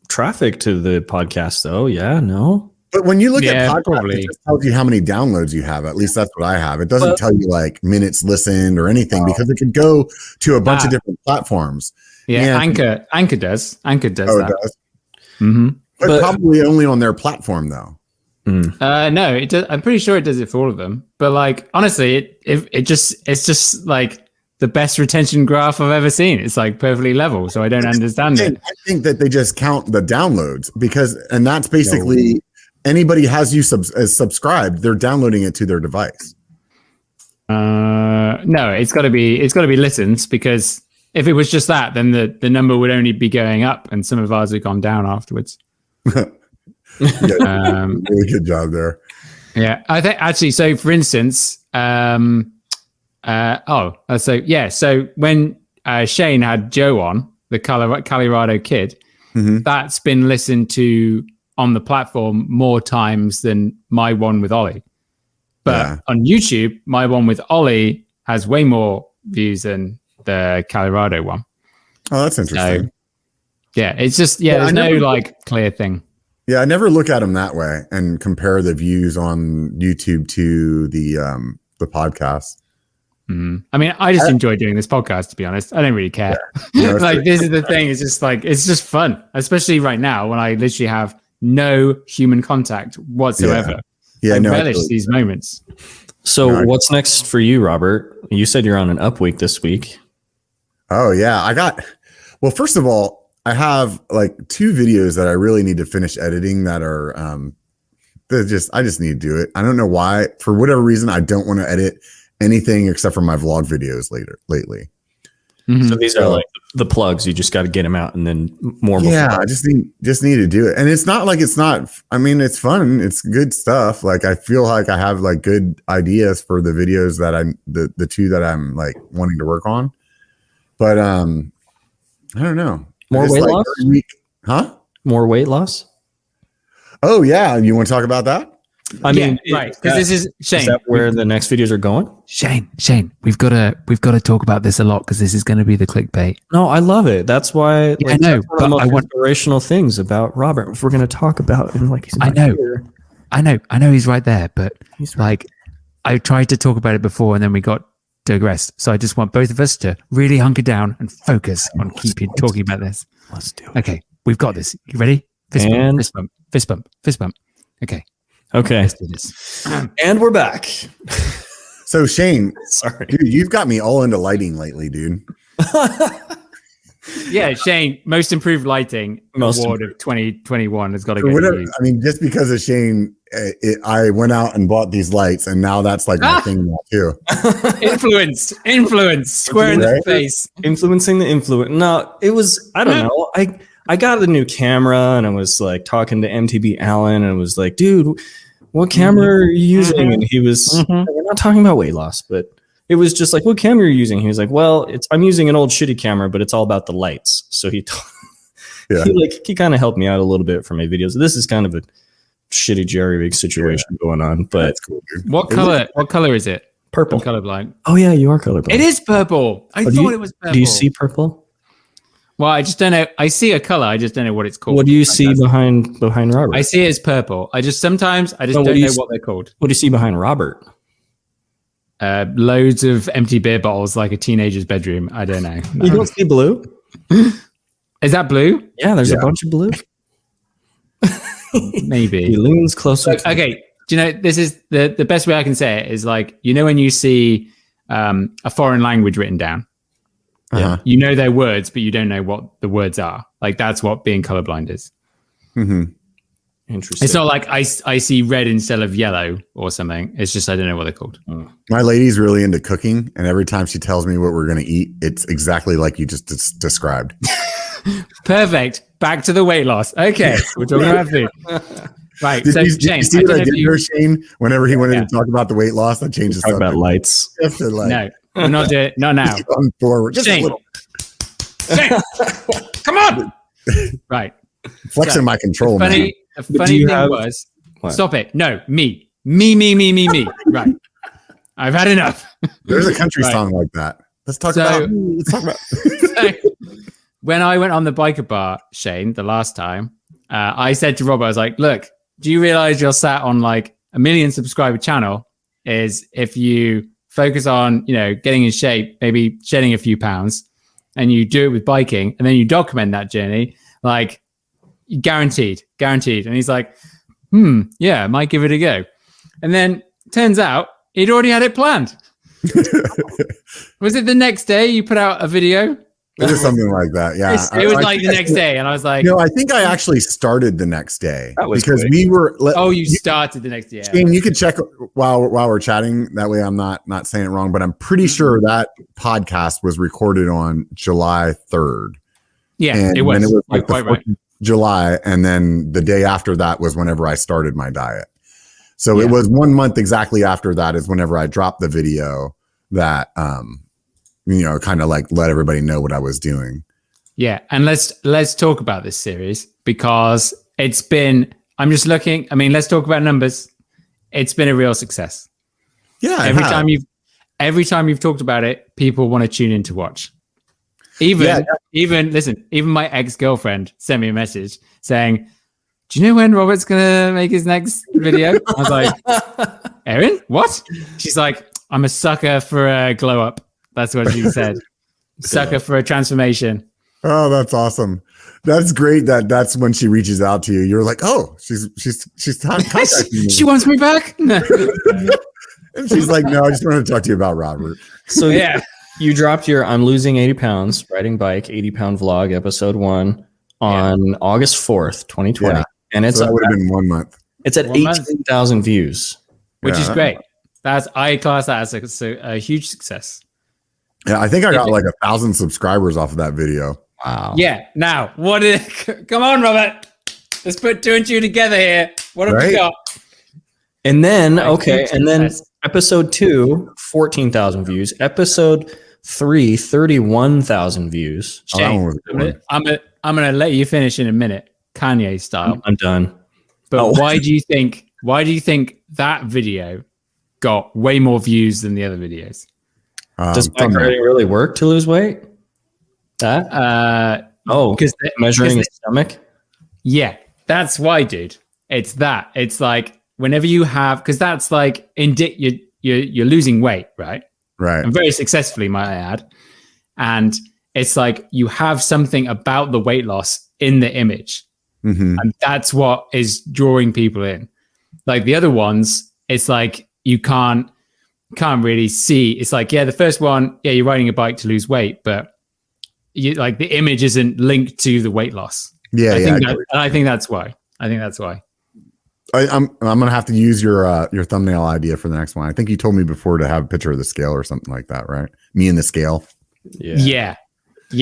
traffic to the podcast, though? Yeah, no. But when you look at podcasts, probably. it just tells you how many downloads you have. At least that's what I have. It doesn't tell you like minutes listened or anything, because it could go to a bunch of different platforms. Yeah, Anchor does. Anchor does that. It does. Mm-hmm. But probably only on their platform, though. No, it does. I'm pretty sure it does it for all of them. But like, honestly, it's just like the best retention graph I've ever seen. It's like perfectly level, so I don't understand it. I think that they just count the downloads and that's basically anybody has you as subscribed, they're downloading it to their device. No, it's got to be listens, because if it was just that, then the number would only be going up, and some of ours have gone down afterwards. Really good job there. Yeah, I think actually. So, for instance, so when Shane had Joe on, the Colorado kid, that's been listened to on the platform more times than my one with Ollie. But on YouTube, my one with Ollie has way more views than the Colorado one. Oh, that's interesting. So, yeah, it's just there's no clear thing. Yeah, I never look at them that way and compare the views on YouTube to the podcast. I mean, I just enjoy doing this podcast, to be honest. I don't really care. Yeah. This is the thing. It's just it's just fun, especially right now when I literally have no human contact whatsoever. I relish these moments. So what's next for you, Robert? You said you're on an up week this week. Oh yeah, well, first of all, I have like 2 videos that I really need to finish editing that are I just need to do it. I don't know why. For whatever reason, I don't want to edit anything except for my vlog videos lately. So these are like the plugs. You just got to get them out, and then more. Yeah, I just need to do it. And it's not like it's not. I mean, it's fun. It's good stuff. Like, I feel like I have like good ideas for the videos that the 2 that I'm like wanting to work on. But I don't know. More weight loss? Huh? More weight loss? Oh yeah, you want to talk about that? I mean, right. Because this is Shane. Is that where the next videos are going? Shane, we've got to talk about this a lot because this is going to be the clickbait. No, I love it. That's why. Yeah, I know, that's one of the most inspirational things about Robert. If we're going to talk about him, like he's not here. I know he's right there, but he's like, I tried to talk about it before, and then we got digressed. So I just want both of us to really hunker down and focus on talking about this. Let's do it. Okay, we've got this. You ready? Fist bump. Okay. Let's do this. And we're back. So Shane, sorry, dude, you've got me all into lighting lately, dude. Yeah, Shane, most improved lighting award of 2021 has got to go to you. I mean, just because of Shane, I went out and bought these lights, and now that's like my thing now too. Influence, square in the face. Influencing the influence. No, it was, I don't know. I got a new camera, and I was like talking to MTB Allen, and I was like, dude, what camera are you using? And he was, we're not talking about weight loss, but it was just like, what camera are you using? He was like, well, I'm using an old shitty camera, but it's all about the lights. So he kind of helped me out a little bit for my videos. This is kind of a shitty jerry rig situation going on, but that's cool, dude. What color is it? Purple. I'm colorblind. Oh yeah, you are colorblind. It is purple. I thought it was purple. Do you see purple? Well, I just don't know. I see a color. I just don't know what it's called. What do you see behind Robert? I see it as purple. Sometimes I don't know what they're called. What do you see behind Robert? Loads of empty beer bottles, like a teenager's bedroom. I don't know. You don't see blue? Is that blue? Yeah, there's a bunch of blue. Maybe. He leans closer. Okay. Do you know, this is the best way I can say it is like, you know, when you see a foreign language written down, you know their words, but you don't know what the words are. Like that's what being colorblind is. Mm-hmm. Interesting. It's not like I see red instead of yellow or something. It's just I don't know what they're called. My lady's really into cooking, and every time she tells me what we're going to eat, it's exactly like you just described. Perfect. Back to the weight loss. Okay, we're talking about food. Right. Did So you Shane, see what I did here, Shane? Whenever he wanted to talk about the weight loss, I changed the talk subject. about lights. No, we're not doing it. Not now. On forward, just Shane. a little. Shane, come on. Right. Flexing my control, man. The funny thing was, stop it. No, me. Right. I've had enough. There's a country song like that. Let's talk about. So, when I went on the biker bar, Shane, the last time, I said to Rob, I was like, look, do you realize you're sat on like 1 million subscriber channel is if you focus on, you know, getting in shape, maybe shedding a few pounds, and you do it with biking, and then you document that journey, like guaranteed. And he's like, yeah, I might give it a go. And then turns out he'd already had it planned. Was it the next day you put out a video? It was something like that. Yeah. It was like the next day. And I was like, no, I think I actually started the next day because quick. we were. You started the next day. Shane, you can check while we're chatting. That way I'm not saying it wrong, but I'm pretty sure that podcast was recorded on July 3rd. Yeah, and it was. It was like quite right. July. And then the day after that was whenever I started my diet. So Yeah. it was 1 month exactly after that is whenever I dropped the video that, you know, kind of like let everybody know what I was doing. Yeah. And let's talk about this series because it's been, I'm just looking. I mean, let's talk about numbers. It's been a real success. Yeah. Every time you've talked about it, people want to tune in to watch. Even my ex-girlfriend sent me a message saying, do you know when Robert's going to make his next video? I was like, Erin, what? She's like, I'm a sucker for a glow up. That's what she said. Sucker for a transformation. Oh, that's awesome. That's great. That's when she reaches out to you. You're like, oh, she's contacting me. She wants me back. No. And she's like, no, I just wanted to talk to you about Robert. So yeah, you dropped your I'm losing 80 pounds riding bike 80-pound vlog episode 1 on August 4th, 2020. Yeah. And it's that would have been 1 month. It's at 18,000 views, which is great. I class that as a huge success. Yeah, I think I got like 1,000 subscribers off of that video. Wow. Yeah. Now, come on, Robert. Let's put 2 and 2 together here. What have we got? And then, episode 2, 14,000 views. Episode 3, 31,000 views. Shane, I'm gonna let you finish in a minute, Kanye style. I'm done. But why do you think Why do you think that video got way more views than the other videos? Does microdieting really work to lose weight? That? Because measuring his stomach? Yeah, that's why, dude. It's that. It's like whenever you have, because that's like you're losing weight, right? Right. And very successfully, might I add. And it's like you have something about the weight loss in the image. Mm-hmm. And that's what is drawing people in. Like the other ones, it's like you can't really see. It's like, yeah, the first one, yeah, you're riding a bike to lose weight, but you like the image isn't linked to the weight loss. Yeah, I think that's why. I'm gonna have to use your thumbnail idea for the next one. I think you told me before to have a picture of the scale or something like that, right? Me and the scale. Yeah.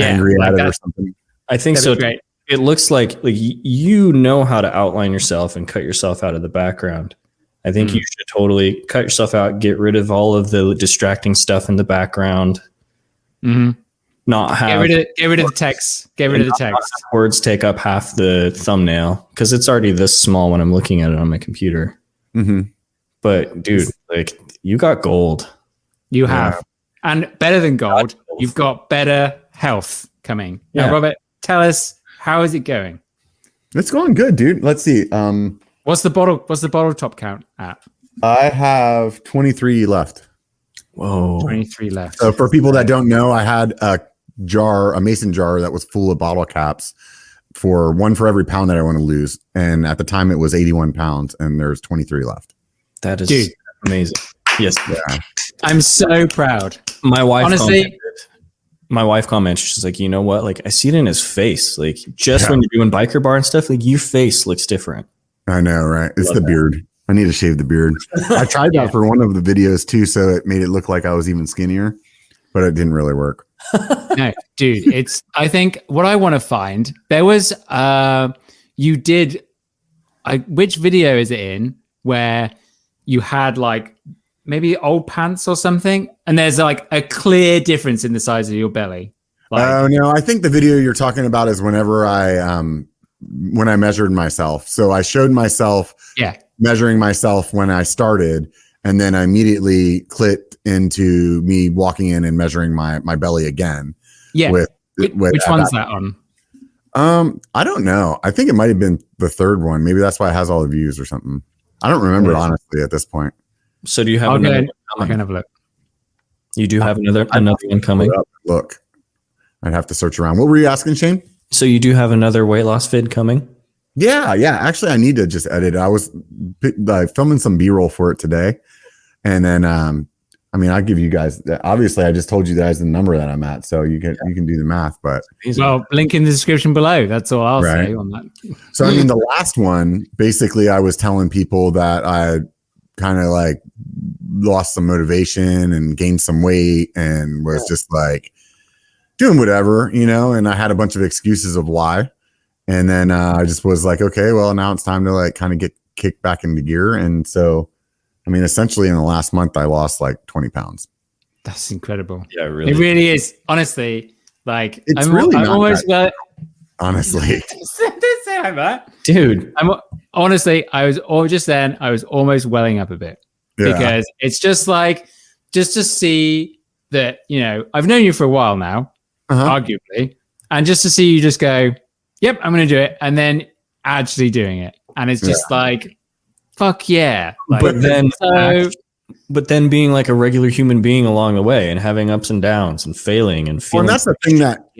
Angry like at it that, or something. I think so. Great. It looks like you know how to outline yourself and cut yourself out of the background. I think you should totally cut yourself out, get rid of all of the distracting stuff in the background. Mm-hmm. Not have get rid of the text. Get rid of the text. Words take up half the thumbnail because it's already this small when I'm looking at it on my computer. Mm-hmm. But dude, like you got gold. You have, and better than gold, you've got better health coming. Yeah. Now, Robert, tell us, how is it going? It's going good, dude. Let's see. What's the bottle top count at? I have 23 left. Whoa. 23 left. So for people that don't know, I had a mason jar that was full of bottle caps for one for every pound that I want to lose. And at the time it was 81 pounds and there's 23 left. That is amazing. Yes. Yeah. I'm so proud. My wife honestly, commented, she's like, you know what? Like I see it in his face. Like just when you're doing biker bar and stuff, like your face looks different. I know, right? It's the beard. I need to shave the beard. I tried that for one of the videos too, so it made it look like I was even skinnier, but it didn't really work. No, dude, I think what I want to find, there was, which video is it in where you had like maybe old pants or something, and there's like a clear difference in the size of your belly. Oh no, I think the video you're talking about is whenever when I measured myself. So I showed myself measuring myself when I started, and then I immediately clicked into me walking in and measuring my belly again. Yeah. Which one's that on? I don't know. I think it might have been the third one. Maybe that's why it has all the views or something. I don't remember honestly at this point. So do you have another? I can have a look. You do have another one coming. Look, I'd have to search around. What were you asking, Shane? So you do have another weight loss vid coming? Yeah. Actually, I need to just edit it. I was filming some B-roll for it today. And then, I'll give you guys, obviously I just told you guys the number that I'm at, so you can do the math, but. Well, link in the description below. That's all I'll say on that. So, the last one, basically I was telling people that I kind of like lost some motivation and gained some weight and was just like doing whatever, and I had a bunch of excuses of why. And then I just was like, okay, well, now it's time to like kind of get kicked back into gear. And so, essentially in the last month, I lost like 20 pounds. That's incredible. Yeah, really. It really is. Honestly, like it's I'm almost honestly. Dude. I was almost welling up a bit because it's just like, just to see that, I've known you for a while now, arguably, and just to see you just go, yep, I'm going to do it. And then actually doing it. And it's just like, fuck yeah. Like, but then being like a regular human being along the way and having ups and downs and failing and feeling. Well, and that's the thing that,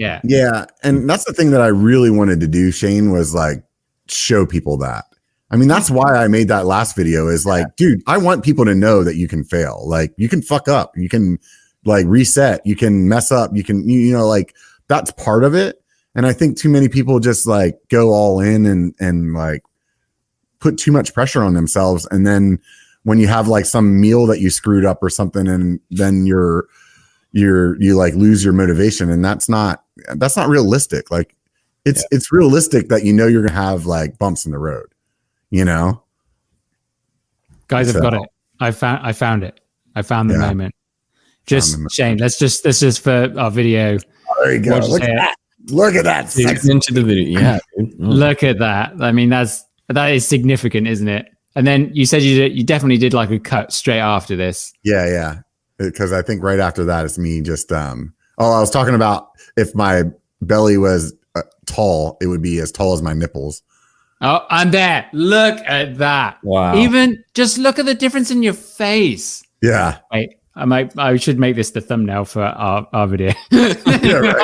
and that's the thing that I really wanted to do, Shane, was like show people that. That's why I made that last video is like, dude, I want people to know that you can fail. Like you can fuck up, you can like reset, you can mess up, you can, like that's part of it. And I think too many people just like go all in and like put too much pressure on themselves. And then when you have like some meal that you screwed up or something, and then you like lose your motivation, and that's not realistic. Like it's realistic that you're gonna have like bumps in the road, Guys, I've got it. I found it. I found the moment. Shane, let's just for our video. There you go. Look at that. Into the video. Yeah. Dude. Look at that. That is significant, isn't it? And then you said you definitely did like a cut straight after this. Yeah. Because I think right after that, it's me just, I was talking about if my belly was tall, it would be as tall as my nipples. Oh, I'm there. Look at that. Wow. Even just look at the difference in your face. Yeah. Wait, I should make this the thumbnail for our video. Yeah, right.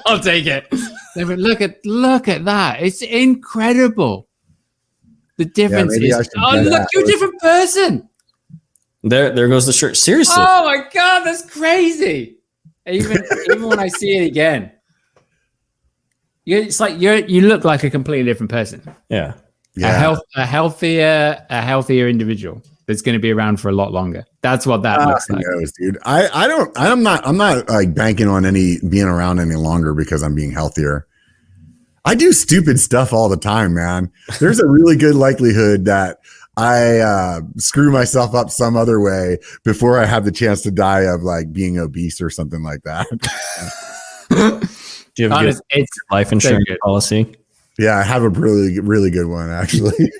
I'll take it. No, but look at that. It's incredible. The difference maybe I is. should Oh, do look, that. you're a different person. There goes the shirt. Seriously. Oh my god, that's crazy. Even when I see it again, it's like you look like a completely different person. Yeah. A healthier individual that's going to be around for a lot longer. That's what that looks Who like. knows, dude? I'm not like banking on being around any longer because I'm being healthier. I do stupid stuff all the time, man. There's a really good likelihood that I screw myself up some other way before I have the chance to die of like being obese or something like that. Do you have a good life insurance policy? Yeah, I have a really, really good one, actually.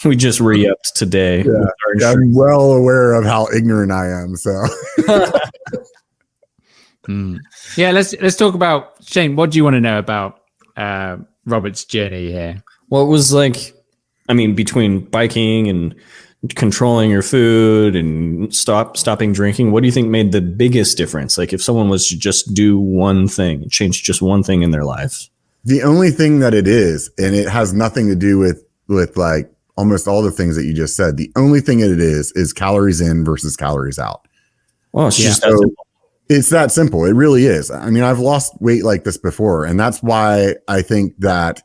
We just re-upped today. Yeah, I'm well aware of how ignorant I am. So, Yeah, let's talk about Shane. What do you want to know about Robert's journey here? Well, it was like, I mean, between biking and controlling your food and stopping drinking, what do you think made the biggest difference? Like if someone was to just do one thing, change just one thing in their lives. the only thing that it is, and it has nothing to do with like almost all the things that you just said. The only thing it is calories in versus calories out. Well, it's just So it's that simple. It really is. I mean, I've lost weight like this before, and that's why I think that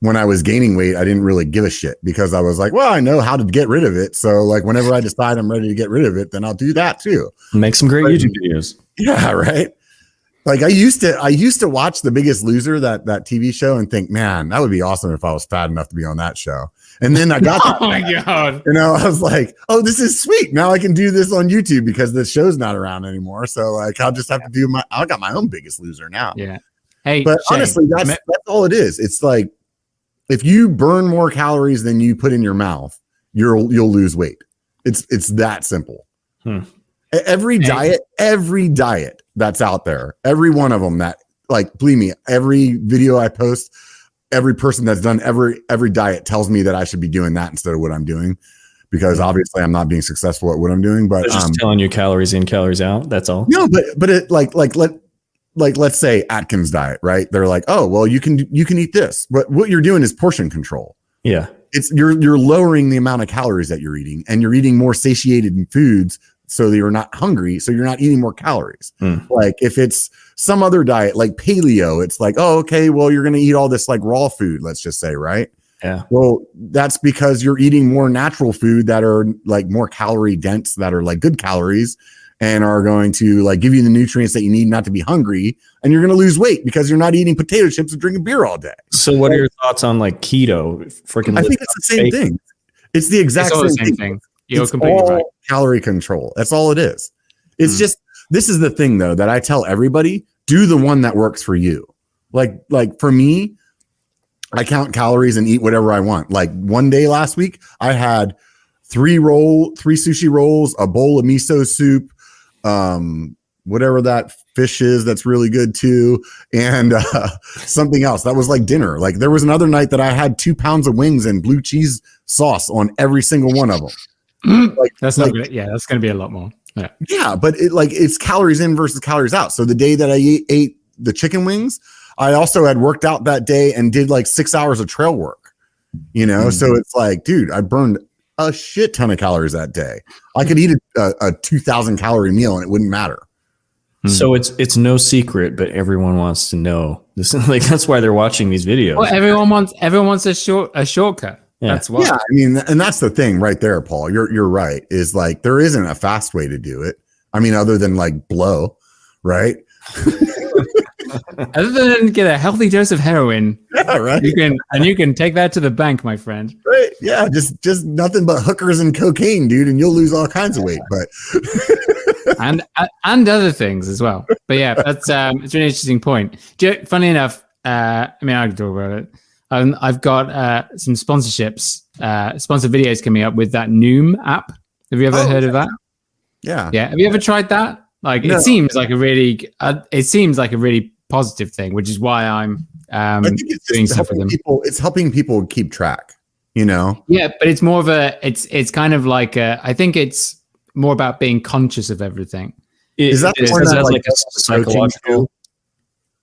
when I was gaining weight, I didn't really give a shit because I was like, well, I know how to get rid of it. So like whenever I decide I'm ready to get rid of it, then I'll do that too. make some great YouTube videos. Yeah, right. Like I used to watch The Biggest Loser, that TV show, and think, man, that would be awesome if I was fat enough to be on that show. And then I got Oh my god! you know, I was like, oh, this is sweet. Now I can do this on YouTube because the show's not around anymore. So like, I'll just have to do I got my own Biggest Loser now. Yeah. Hey, But Shane, honestly, that's all it is. It's like if you burn more calories than you put in your mouth, you'll lose weight. It's that simple. Every diet that's out there, every one of them that, like, believe me, every video I post, every person that's done every diet tells me that I should be doing that instead of what I'm doing, because obviously I'm not being successful at what I'm doing. But They're just telling you calories in, calories out. That's all. no, but it let's say Atkins diet, right? They're like, oh, well, you can eat this, but what you're doing is portion control. Yeah. It's you're lowering the amount of calories that you're eating, and you're eating more satiated foods so that you're not hungry, so you're not eating more calories. Like if it's some other diet like paleo, it's like, oh, okay, well, you're going to eat all this like raw food, let's just say, right? Yeah. Well, that's because you're eating more natural food that are like more calorie dense, that are like good calories, and are going to like give you the nutrients that you need not to be hungry, and you're going to lose weight because you're not eating potato chips and drinking beer all day. So what are your thoughts on like keto? I think it's the same thing. It's the exact it's all the same same thing. thing. You're It's completely all right. calorie control. That's all it is. It's just, this is the thing though, that I tell everybody, do the one that works for you. Like for me, I count calories and eat whatever I want. Like one day last week, I had three sushi rolls, a bowl of miso soup, whatever that fish is that's really good too, and something else that was like dinner. Like there was another night that I had 2 pounds of wings and blue cheese sauce on every single one of them. That's not good. Yeah, that's going to be a lot more. Yeah, but it's calories in versus calories out. So the day that I ate the chicken wings, I also had worked out that day and did like 6 hours of trail work, you know? So it's like, dude, I burned a shit ton of calories that day. I could eat a 2,000 calorie meal and it wouldn't matter. So it's no secret, but everyone wants to know this. Like that's why they're watching these videos. Well, everyone wants a shortcut. Yeah. That's why. Yeah, I mean, and that's the thing right there, Paul. You're right. Is like there isn't a fast way to do it. I mean, other than like blow, right? Other than get a healthy dose of heroin, Yeah, right. you can take that to the bank, my friend. Right. Yeah, just nothing but hookers and cocaine, dude, and you'll lose all kinds of weight. But and other things as well. But yeah, that's it's an interesting point. Funny enough, I mean, I can talk about it. I've got some sponsorships sponsored videos coming up with that Noom app. Have you ever heard of that? Yeah. Yeah. Have you ever tried that? Like, No. it seems like a really positive thing, which is why I'm I think it's doing just stuff with them. it's helping people keep track, you know? Yeah, but it's more of it's kind of like I think it's more about being conscious of everything. Is that the It one has that like a coaching psychological? too?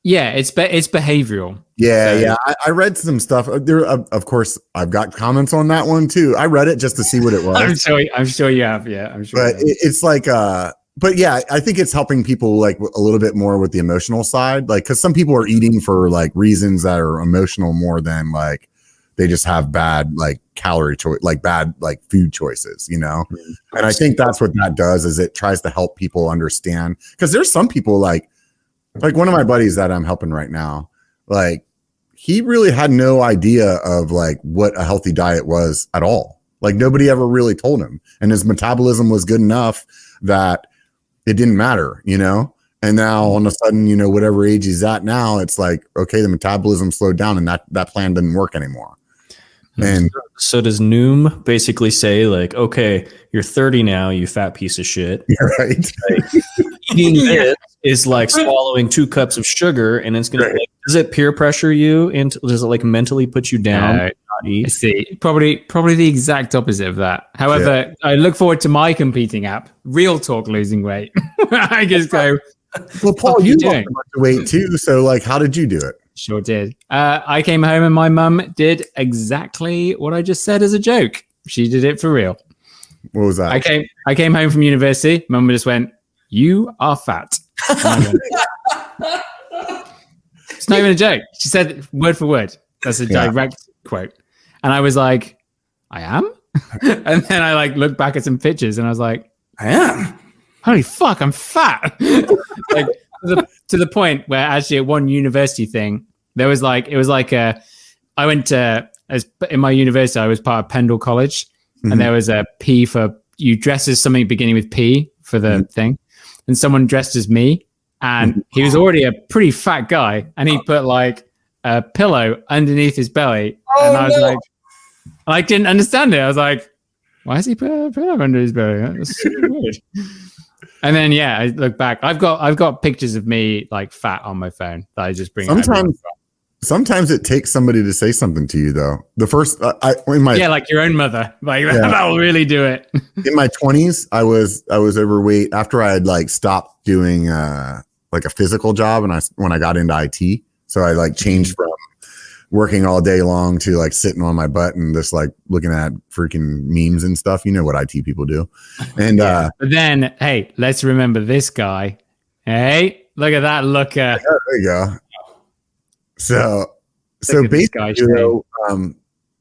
Yeah, it's behavioral. Yeah. I read some stuff. There, of course, I've got comments on that one too. I read it just to see what it was. I'm sure you have. Yeah, I'm sure. But it's like, but yeah, I think it's helping people like a little bit more with the emotional side, like because some people are eating for like reasons that are emotional more than like they just have bad like calorie choice, like bad like food choices, you know. And I think that's what that does is it tries to help people understand because there's some people like one of my buddies that I'm helping right now, like he really had no idea of like what a healthy diet was at all. Like nobody ever really told him, and his metabolism was good enough that it didn't matter, you know? And now all of a sudden, you know, whatever age he's at now, it's like, okay, the metabolism slowed down and that plan didn't work anymore. And So does Noom basically say like, okay, you're 30 now, you fat piece of shit. you're right. Eating this is like swallowing 2 cups of sugar, and it's gonna. Right. Like, does it peer pressure you? And does it like mentally put you down? No. Not eat? I see. Probably the exact opposite of that. However, I look forward to my competing app, Real Talk Losing Weight. I just go, Well, Paul, What are you you lost doing? a bunch of weight too. So like, how did you do it? sure did. I came home and my mum did exactly what I just said as a joke. She did it for real. What was that? I came home from university. Mum just went, "You are fat." And I went, it's not even a joke. She said word for word. That's a direct quote. And I was like, I am? And then I like looked back at some pictures and I was like, I am. holy fuck, I'm fat. Like to the point where actually at one university thing, there was like, it was like I went to, as in my university, I was part of Pendle College, and there was a P for, you dress as something beginning with P for the thing. And someone dressed as me, and he was already a pretty fat guy, and he put like a pillow underneath his belly. And I was like, I didn't understand it. I was like, why has he put a pillow under his belly? That's super weird. And then I look back. I've got pictures of me like fat on my phone that I just bring. Sometimes it takes somebody to say something to you though. The first like your own mother, like that'll really do it. In my 20s, I was overweight after I had like stopped doing like a physical job, and when I got into IT. So I like changed from working all day long to like sitting on my butt and just like looking at freaking memes and stuff. You know what IT people do. And but then, hey, let's remember this guy. Hey, look at that looker. there you go. So Look at this guy, basically,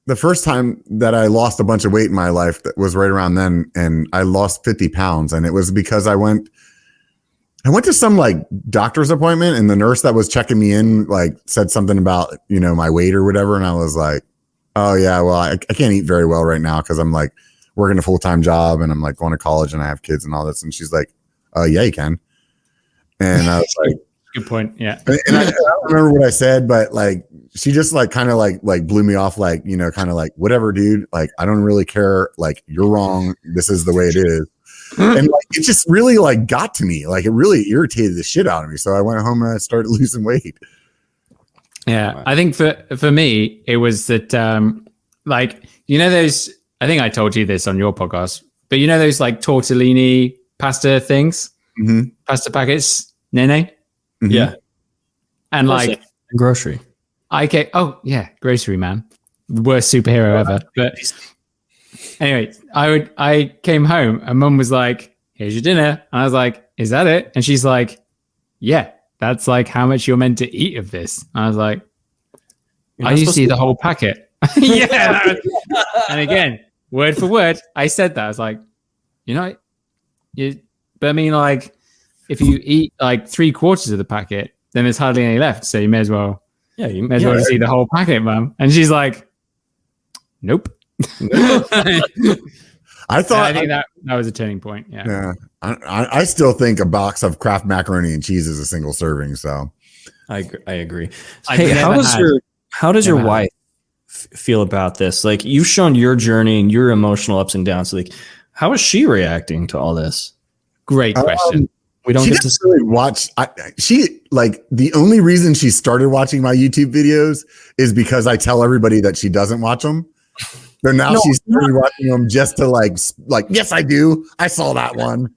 the first time that I lost a bunch of weight in my life, that was right around then, and I lost 50 pounds, and it was because I went to some like doctor's appointment, and the nurse that was checking me in like said something about, you know, my weight or whatever. And I was like, oh yeah, well, I can't eat very well right now because I'm like working a full-time job and I'm like going to college and I have kids and all this. And she's like, oh yeah, you can. And I was like, good point. Yeah. and I don't remember what I said, but like, she just like kind of like blew me off, like, you know, kind of like, whatever, dude, like, I don't really care. Like, you're wrong. This is the way it is. And like, it just really like got to me. Like, it really irritated the shit out of me. So I went home and I started losing weight. Yeah. I think for me, it was that, like, you know, those, I think I told you this on your podcast, but you know, those like tortellini pasta things, pasta packets, Nene. Yeah. And like grocery. Grocery man. The worst superhero ever. But anyway, I came home and mum was like, here's your dinner. And I was like, is that it? And she's like, yeah, that's like how much you're meant to eat of this. And I was like, I used to eat the whole packet. Yeah. And again, word for word, I said that. I was like, you know, but I mean, like, if you eat like 3/4 of the packet, then there's hardly any left. So you may as well, just eat the whole packet, mum. And she's like, nope. I think that was a turning point. Yeah. I still think a box of Kraft macaroni and cheese is a single serving. So I agree. I've Hey, never how does your wife feel about this? Like, you've shown your journey and your emotional ups and downs. So, like, how is she reacting to all this? Great question. We don't She get to doesn't really watch. She like the only reason she started watching my YouTube videos is because I tell everybody that she doesn't watch them. So now she's started watching them just to like, yes, I do. I saw that one.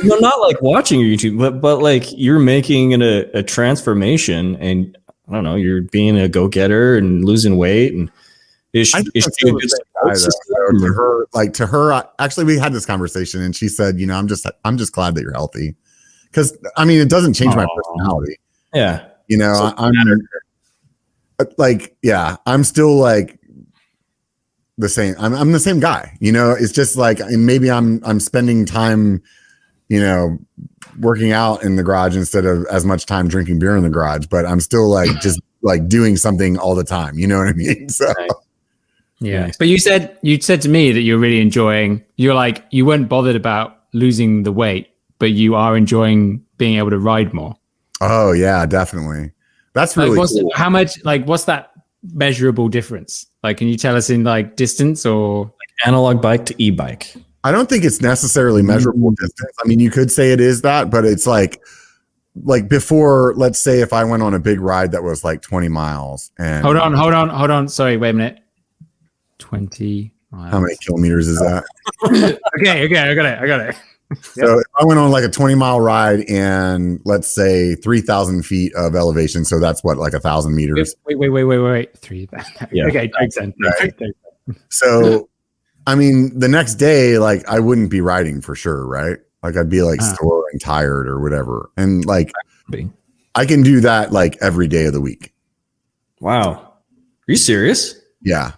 No, not like watching your YouTube, but like you're making a transformation, and I don't know, you're being a go-getter and losing weight, and is she a good support system? To her, actually, we had this conversation, and she said, I'm just glad that you're healthy, because I mean, it doesn't change my personality. Yeah, I'm still like the same. I'm the same guy. It's just like maybe I'm spending time, working out in the garage instead of as much time drinking beer in the garage. But I'm still like just like doing something all the time. You know what I mean? So. Yeah. Nice. But you said to me that you're really enjoying. You're like you weren't bothered about losing the weight, but you are enjoying being able to ride more. Oh yeah, definitely. That's really cool. How much? Like, what's that measurable difference? Like, can you tell us in like distance or like analog bike to e-bike? I don't think it's necessarily measurable distance. I mean, you could say it is that, but it's like before, let's say if I went on a big ride that was like 20 miles and hold on. Sorry, wait a minute. 20 miles. How many kilometers is that? Okay, I got it. So if I went on like a 20-mile ride and let's say 3,000 feet of elevation, so that's what, like 1,000 meters. Wait. 3,000. Yeah. Okay, makes sense. Right. So, I mean, the next day, like I wouldn't be riding for sure, right? Like I'd be like sore and tired or whatever, and like I can do that like every day of the week. Wow, are you serious? Yeah.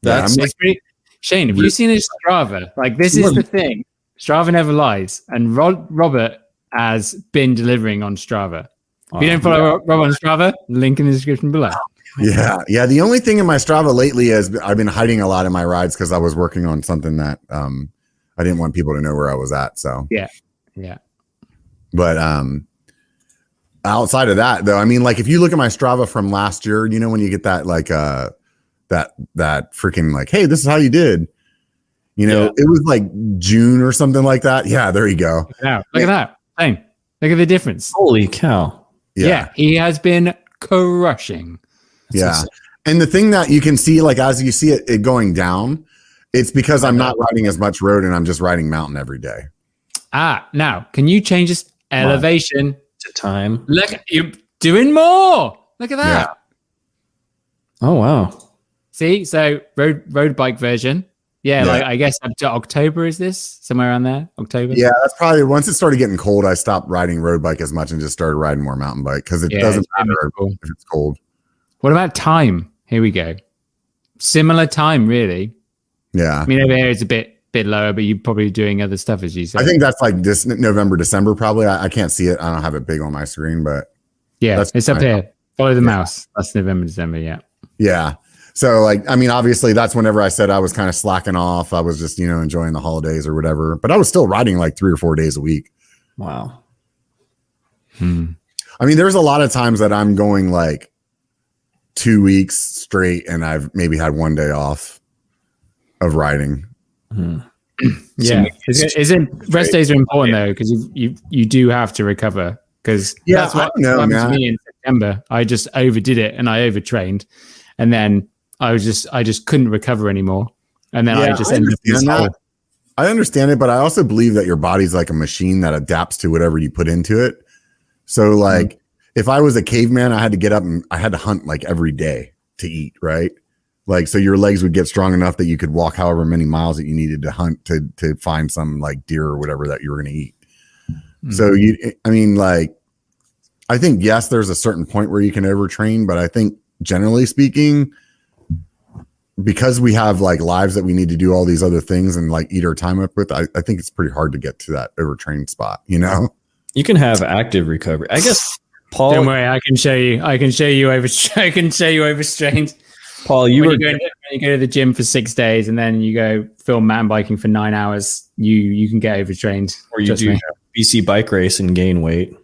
That's pretty. Shane, have you seen his Strava? Like, this is the thing. Strava never lies. And Robert has been delivering on Strava. If you don't follow Robert on Strava, link in the description below. Yeah. The only thing in my Strava lately is I've been hiding a lot of my rides because I was working on something that I didn't want people to know where I was at. So yeah. But outside of that, though, I mean, like if you look at my Strava from last year, when you get that like that freaking like, hey, this is how you did. It was like June or something like that. Yeah, there you go. Look at that. Same. Look at the difference. Holy cow. Yeah, he has been crushing. Yeah. And the thing that you can see, like as you see it going down, it's because I'm not riding as much road and I'm just riding mountain every day. Now, can you change this elevation to time? Look, you're doing more. Look at that. Yeah. Oh, wow. See, so road bike version. Yeah, like I guess up to October is this? Somewhere around there? October? Yeah, that's probably once it started getting cold, I stopped riding road bike as much and just started riding more mountain bike because it doesn't matter if it's cold. What about time? Here we go. Similar time, really. Yeah. I mean, over here it's a bit lower, but you're probably doing other stuff, as you said. I think that's like this November, December, probably. I can't see it. I don't have it big on my screen, but yeah, it's up here. Follow the mouse. That's November, December. Yeah. Yeah. So like, I mean, obviously that's whenever I said I was kind of slacking off. I was just, enjoying the holidays or whatever, but I was still riding like 3 or 4 days a week. Wow. I mean, there's a lot of times that I'm going like 2 weeks straight and I've maybe had 1 day off of riding. Yeah. Rest days are important though, because you do have to recover. Because that's what happened to me in September. I just overdid it and I overtrained, and then I just couldn't recover anymore. And then I just ended up in this hole. I understand it, but I also believe that your body's like a machine that adapts to whatever you put into it. So like if I was a caveman, I had to get up and I had to hunt like every day to eat, right? Like, so your legs would get strong enough that you could walk however many miles that you needed to hunt to find some like deer or whatever that you were going to eat. So I think, yes, there's a certain point where you can overtrain, but I think generally speaking, because we have like lives that we need to do all these other things and like eat our time up with, I think it's pretty hard to get to that overtrained spot, You can have active recovery. I guess, Paul. Don't worry, I can show you overstrained. Paul, you go to the gym for 6 days and then you go film mountain biking for 9 hours, you can get overtrained. Or you do BC bike race and gain weight.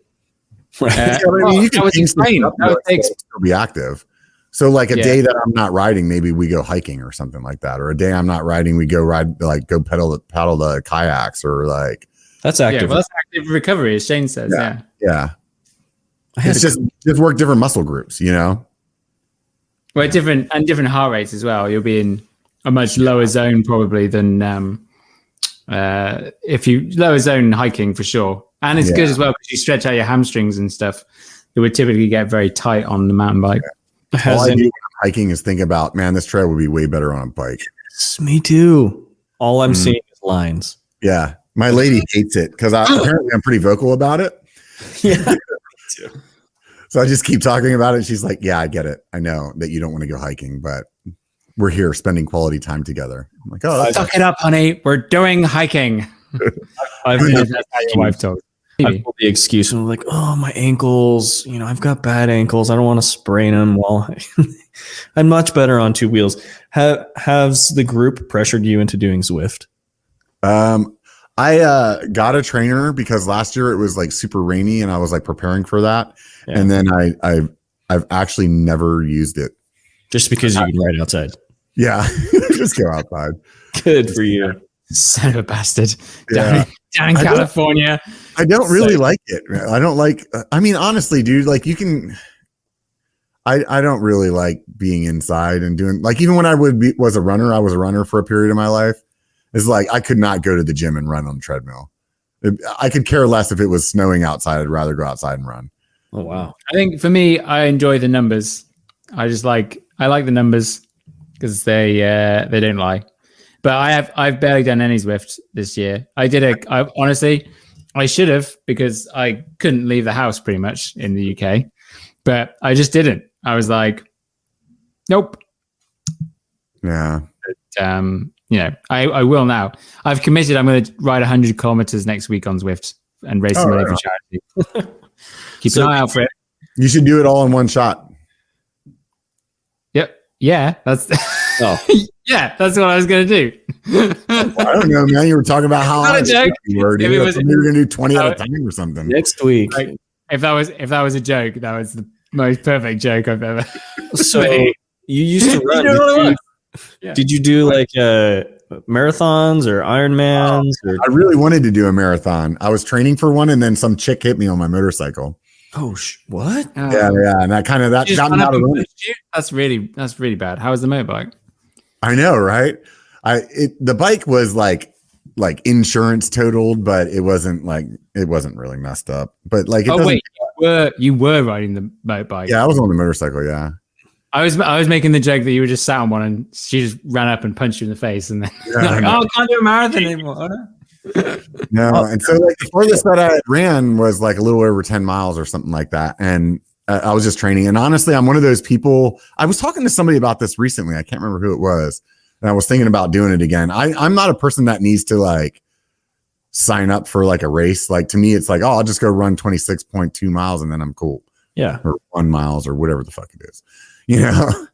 You can still be active. So like a day that I'm not riding, maybe we go hiking or something like that. Or a day I'm not riding, we go go paddle the kayaks or like. That's active. Yeah, well, that's active recovery, as Shane says. Yeah. It's just work different muscle groups, you know? Well, different heart rates as well. You'll be in a much lower zone probably than if you lower zone hiking for sure. And it's good as well because you stretch out your hamstrings and stuff. It would typically get very tight on the mountain bike. All I do when I'm hiking is think about, man, this trail would be way better on a bike. Me too. All I'm seeing is lines. Yeah. My lady hates it because apparently I'm pretty vocal about it. Yeah. So I just keep talking about it. She's like, yeah, I get it. I know that you don't want to go hiking, but we're here spending quality time together. I'm like, oh, suck it up, honey. We're doing hiking. I've That's how your wife talks. I've pulled the excuse and I'm like, oh, my ankles, I've got bad ankles. I don't want to sprain them I'm much better on two wheels. Has the group pressured you into doing Zwift? I got a trainer because last year it was like super rainy and I was like preparing for that. Yeah. And then I've actually never used it. Just because you can ride outside. Yeah. Just go outside. Good for you. Son of a bastard. Down in California. I don't really like it. I don't like, I mean, honestly, dude, like you can, I don't really like being inside and doing like, even when I was a runner for a period of my life. It's like, I could not go to the gym and run on the treadmill. I could care less if it was snowing outside. I'd rather go outside and run. Oh, wow. I think for me, I enjoy the numbers. I like the numbers because they don't lie. But I've barely done any Zwift this year. Honestly, I should have because I couldn't leave the house pretty much in the UK, but I just didn't. I was like, nope. Yeah. But, I will now. I've committed. I'm going to ride 100 kilometers next week on Zwift and raise some money for charity. Keep an eye out for it. You should do it all in one shot. Yep. Yeah. That's that's what I was going to do. I don't know, man. You were talking about how not a joke. You were going to do 20 at a time or something. Next week. Like, if that was a joke, that was the most perfect joke I've ever. So you used to run. Did you do like marathons or Ironmans? I really wanted to do a marathon. I was training for one, and then some chick hit me on my motorcycle. Oh, what? Yeah, and that got me out of running. That's really bad. How was the motorbike? I know, right? The bike was like insurance totaled, but it wasn't really messed up. But like, you were riding the motorbike? Yeah, I was on the motorcycle. Yeah. I was making the joke that you were just sat on one and she just ran up and punched you in the face and then I can't do a marathon anymore. No, and so like the furthest that I ran was like a little over 10 miles or something like that, and I was just training. And honestly, I'm one of those people. I was talking to somebody about this recently. I can't remember who it was, and I was thinking about doing it again. I'm not a person that needs to like sign up for like a race. Like to me, it's like, oh, I'll just go run 26.2 miles and then I'm cool. Yeah, or 1 miles or whatever the fuck it is. You know,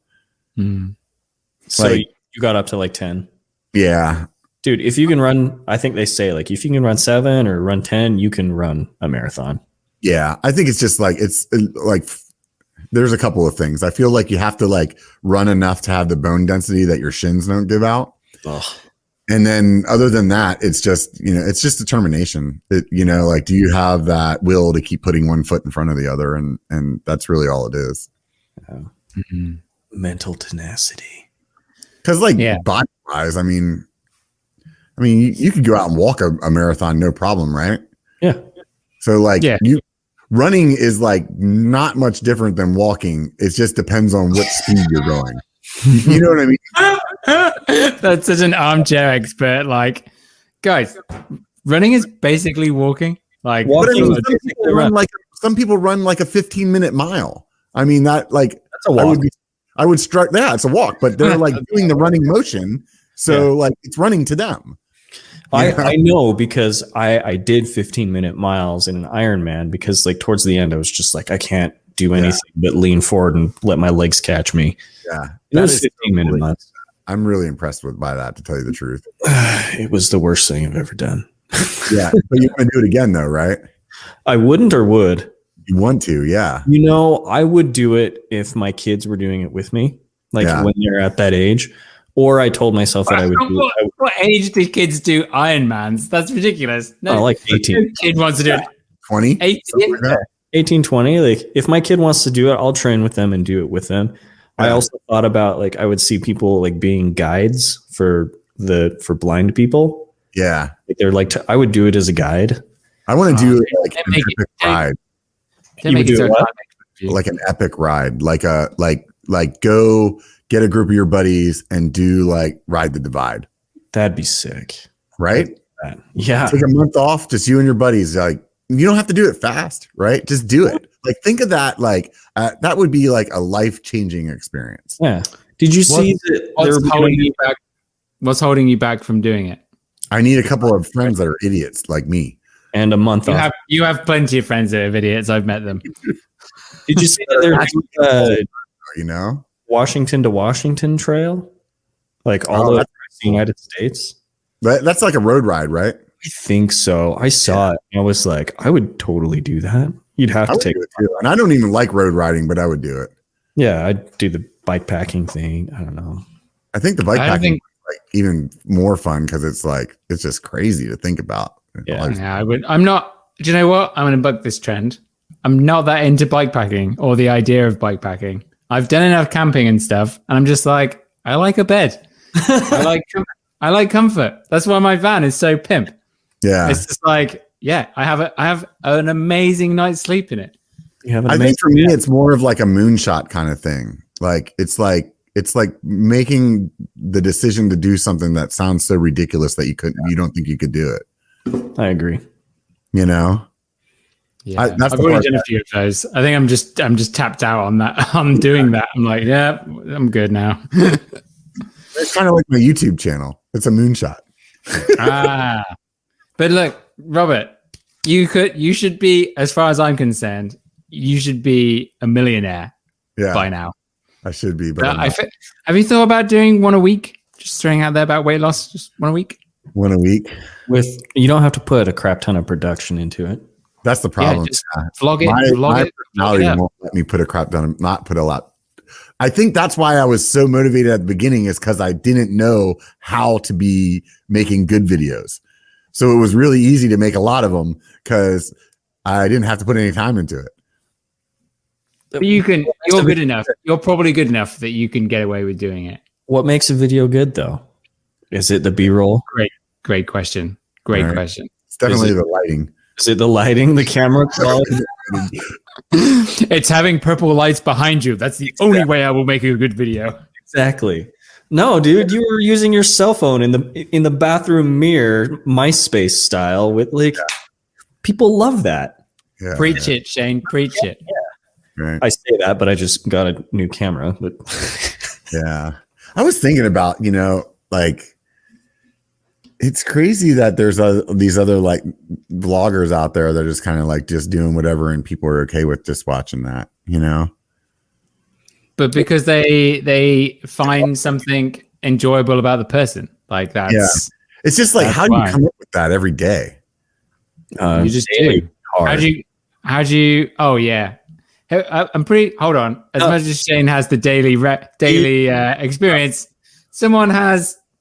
so like, you got up to like 10. Yeah, dude. If you can run, I think they say like if you can run 7 or run 10, you can run a marathon. Yeah, I think it's just like there's a couple of things. I feel like you have to like run enough to have the bone density that your shins don't give out. Ugh. And then other than that, it's just it's just determination. Like do you have that will to keep putting one foot in front of the other, and that's really all it is. Yeah. Mm-hmm. Mental tenacity. Because body wise, I mean, you could go out and walk a marathon, no problem, right? Yeah. So running is like not much different than walking. It just depends on what speed you're going. You know what I mean? That's such an armchair expert. Like, guys, running is basically walking. Like, walking, some people run like a 15-minute mile. I mean, that like. A walk. I would strike that. It's a walk, but they're like doing the running motion. So like it's running to them. I know because I did 15-minute miles in an Ironman because like towards the end, I was just like, I can't do anything but lean forward and let my legs catch me. Yeah. It was 15-minute miles. I'm really impressed by that, to tell you the truth. It was the worst thing I've ever done. Yeah. But you want to do it again though, right? I wouldn't or would. You want to, yeah. You know, I would do it if my kids were doing it with me, like when they're at that age. Or I told myself that I would do it. What age do kids do Ironmans? That's ridiculous. No, like 18. Kid wants to do it. 20? 18? Like 18, 20. Like if my kid wants to do it, I'll train with them and do it with them. Yeah. I also thought about like I would see people like being guides for blind people. Yeah. Like they're like I would do it as a guide. I want to do like an epic ride. You would do what? Like an epic ride. Like go get a group of your buddies and do like Ride the Divide. That'd be sick. Right? Yeah. Take a month off, just you and your buddies. Like you don't have to do it fast, right? Just do it. Like think of that. Like that would be like a life-changing experience. Yeah. Did you see that? What's holding you back from doing it? I need a couple of friends that are idiots like me. And a month off. You have plenty of friends that are idiots. I've met them. Did you see that there's Washington to Washington trail? Like all the United States? That's like a road ride, right? I think so. I saw it. And I was like, I would totally do that. You'd have to take it too. And I don't even like road riding, but I would do it. Yeah, I'd do the bike packing thing. I don't know. I think the bike packing is like even more fun because it's just crazy to think about. Yeah, I would. I'm not. Do you know what? I'm going to buck this trend. I'm not that into bike packing or the idea of bike packing. I've done enough camping and stuff, and I'm just like, I like a bed. I like comfort. That's why my van is so pimp. Yeah, it's just like, I have an amazing night's sleep in it. I think for me, it's more of like a moonshot kind of thing. Like it's like making the decision to do something that sounds so ridiculous that you don't think you could do it. I agree. You know, yeah, I've already done a few of those. I think I'm just tapped out on that. I'm doing that. I'm like, yeah, I'm good now. It's kind of like my YouTube channel. It's a moonshot. But look, Robert, you should be, as far as I'm concerned, you should be a millionaire by now. I should be, but have you thought about doing one a week? Just throwing out there about weight loss, just one a week. One a week. You don't have to put a crap ton of production into it. That's the problem. Yeah, just vlog it. My personality won't let me put a crap ton, not put a lot. I think that's why I was so motivated at the beginning is because I didn't know how to be making good videos. So it was really easy to make a lot of them because I didn't have to put any time into it. But you're good enough. You're probably good enough that you can get away with doing it. What makes a video good though? Is it the B-roll? Great question. Great question. It's definitely the lighting. Is it the lighting, the camera quality? It's having purple lights behind you. That's the only way I will make a good video. Exactly. No, dude, you were using your cell phone in the bathroom mirror, MySpace style with people love that. Yeah, Preach it, Shane. Preach it. Yeah. Right. I say that, but I just got a new camera. But yeah, I was thinking about, like it's crazy that there's these other like vloggers out there that are just kind of like just doing whatever, and people are okay with just watching that, But because they find something enjoyable about the person, like that's it's just like how do you come up with that every day? You just do. How do you? Oh yeah. I'm pretty. Hold on. As much as Shane has the daily experience, someone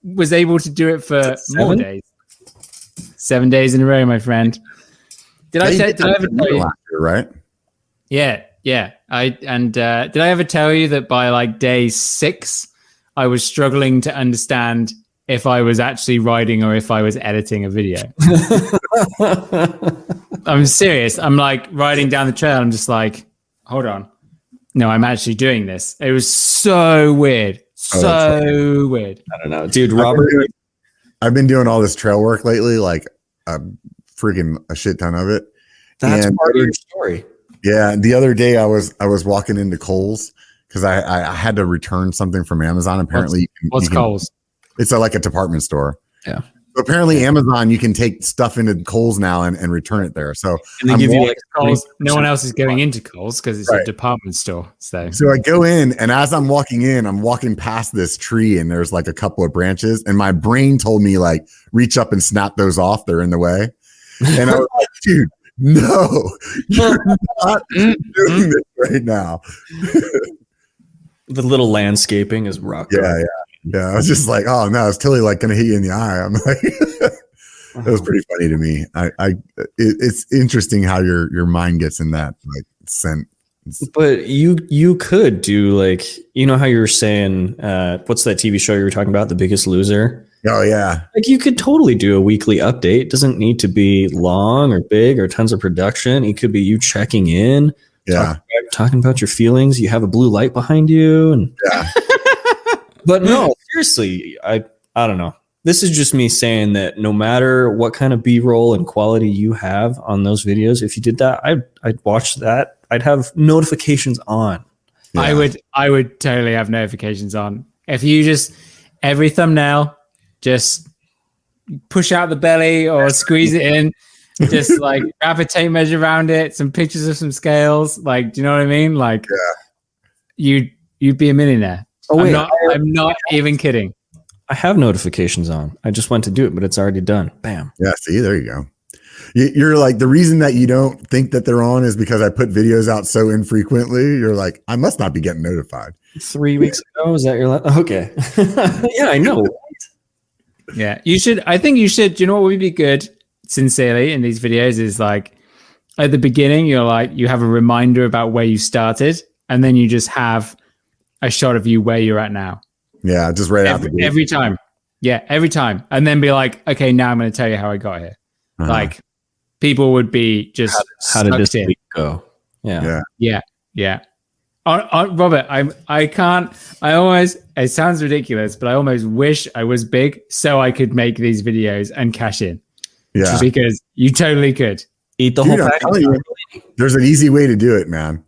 was able to do it for more days. 7 days in a row, my friend. Did I ever tell you? Right? Yeah. Did I ever tell you that by like day 6, I was struggling to understand if I was actually writing or if I was editing a video? I'm serious. I'm like riding down the trail. I'm just like, hold on. No, I'm actually doing this. It was so weird. Weird. I don't know, dude. Robert, I've been doing all this trail work lately, like freaking a shit ton of it. That's part of your story. Yeah, the other day I was walking into Kohl's because I had to return something from Amazon. Apparently, what's Kohl's? It's like a department store. Yeah. So apparently, Amazon, you can take stuff into Kohl's now and return it there. So and they give you like Kohl's. No one else is going into Kohl's because it's a department store. So I go in, and as I'm walking in, I'm walking past this tree, and there's like a couple of branches, and my brain told me like reach up and snap those off. They're in the way. And I was like, dude, No, you're not doing this right now. The little landscaping is rock. Yeah. I was just like, oh no, it's totally like going to hit you in the eye. I'm like, that was pretty funny to me. It's interesting how your mind gets in that like sense. But you could do like, you know how you were saying, what's that TV show you were talking about, The Biggest Loser? Oh yeah. Like you could totally do a weekly update. It doesn't need to be long or big or tons of production. It could be you checking in, talking about your feelings. You have a blue light behind you, and But no, seriously, I don't know. This is just me saying that no matter what kind of B-roll and quality you have on those videos, if you did that, I'd watch that. I'd have notifications on. Yeah. I would totally have notifications on. If you just every thumbnail, just push out the belly or squeeze it in, just like wrap a tape measure around it, some pictures of some scales. Like, do you know what I mean? Like, you'd be a millionaire. Oh wait, I'm not even kidding. I have notifications on. I just went to do it, but it's already done. Bam. Yeah. See, there you go. You're like, the reason that you don't think that they're on is because I put videos out so infrequently. You're like, I must not be getting notified. 3 weeks ago, is that your okay? Yeah, I know. Yeah, you should. I think you should. Do you know what would be good, sincerely, in these videos is like at the beginning, you're like, you have a reminder about where you started, and then you just have a shot of you where you're at now. Yeah, just right after every time. Yeah, every time, and then be like, okay, now I'm going to tell you how I got here. Like, people would be just how did this week go? Yeah. Robert, I can't. It sounds ridiculous, but I almost wish I was big so I could make these videos and cash in. Yeah, because you totally could eat the whole package. There's an easy way to do it, man.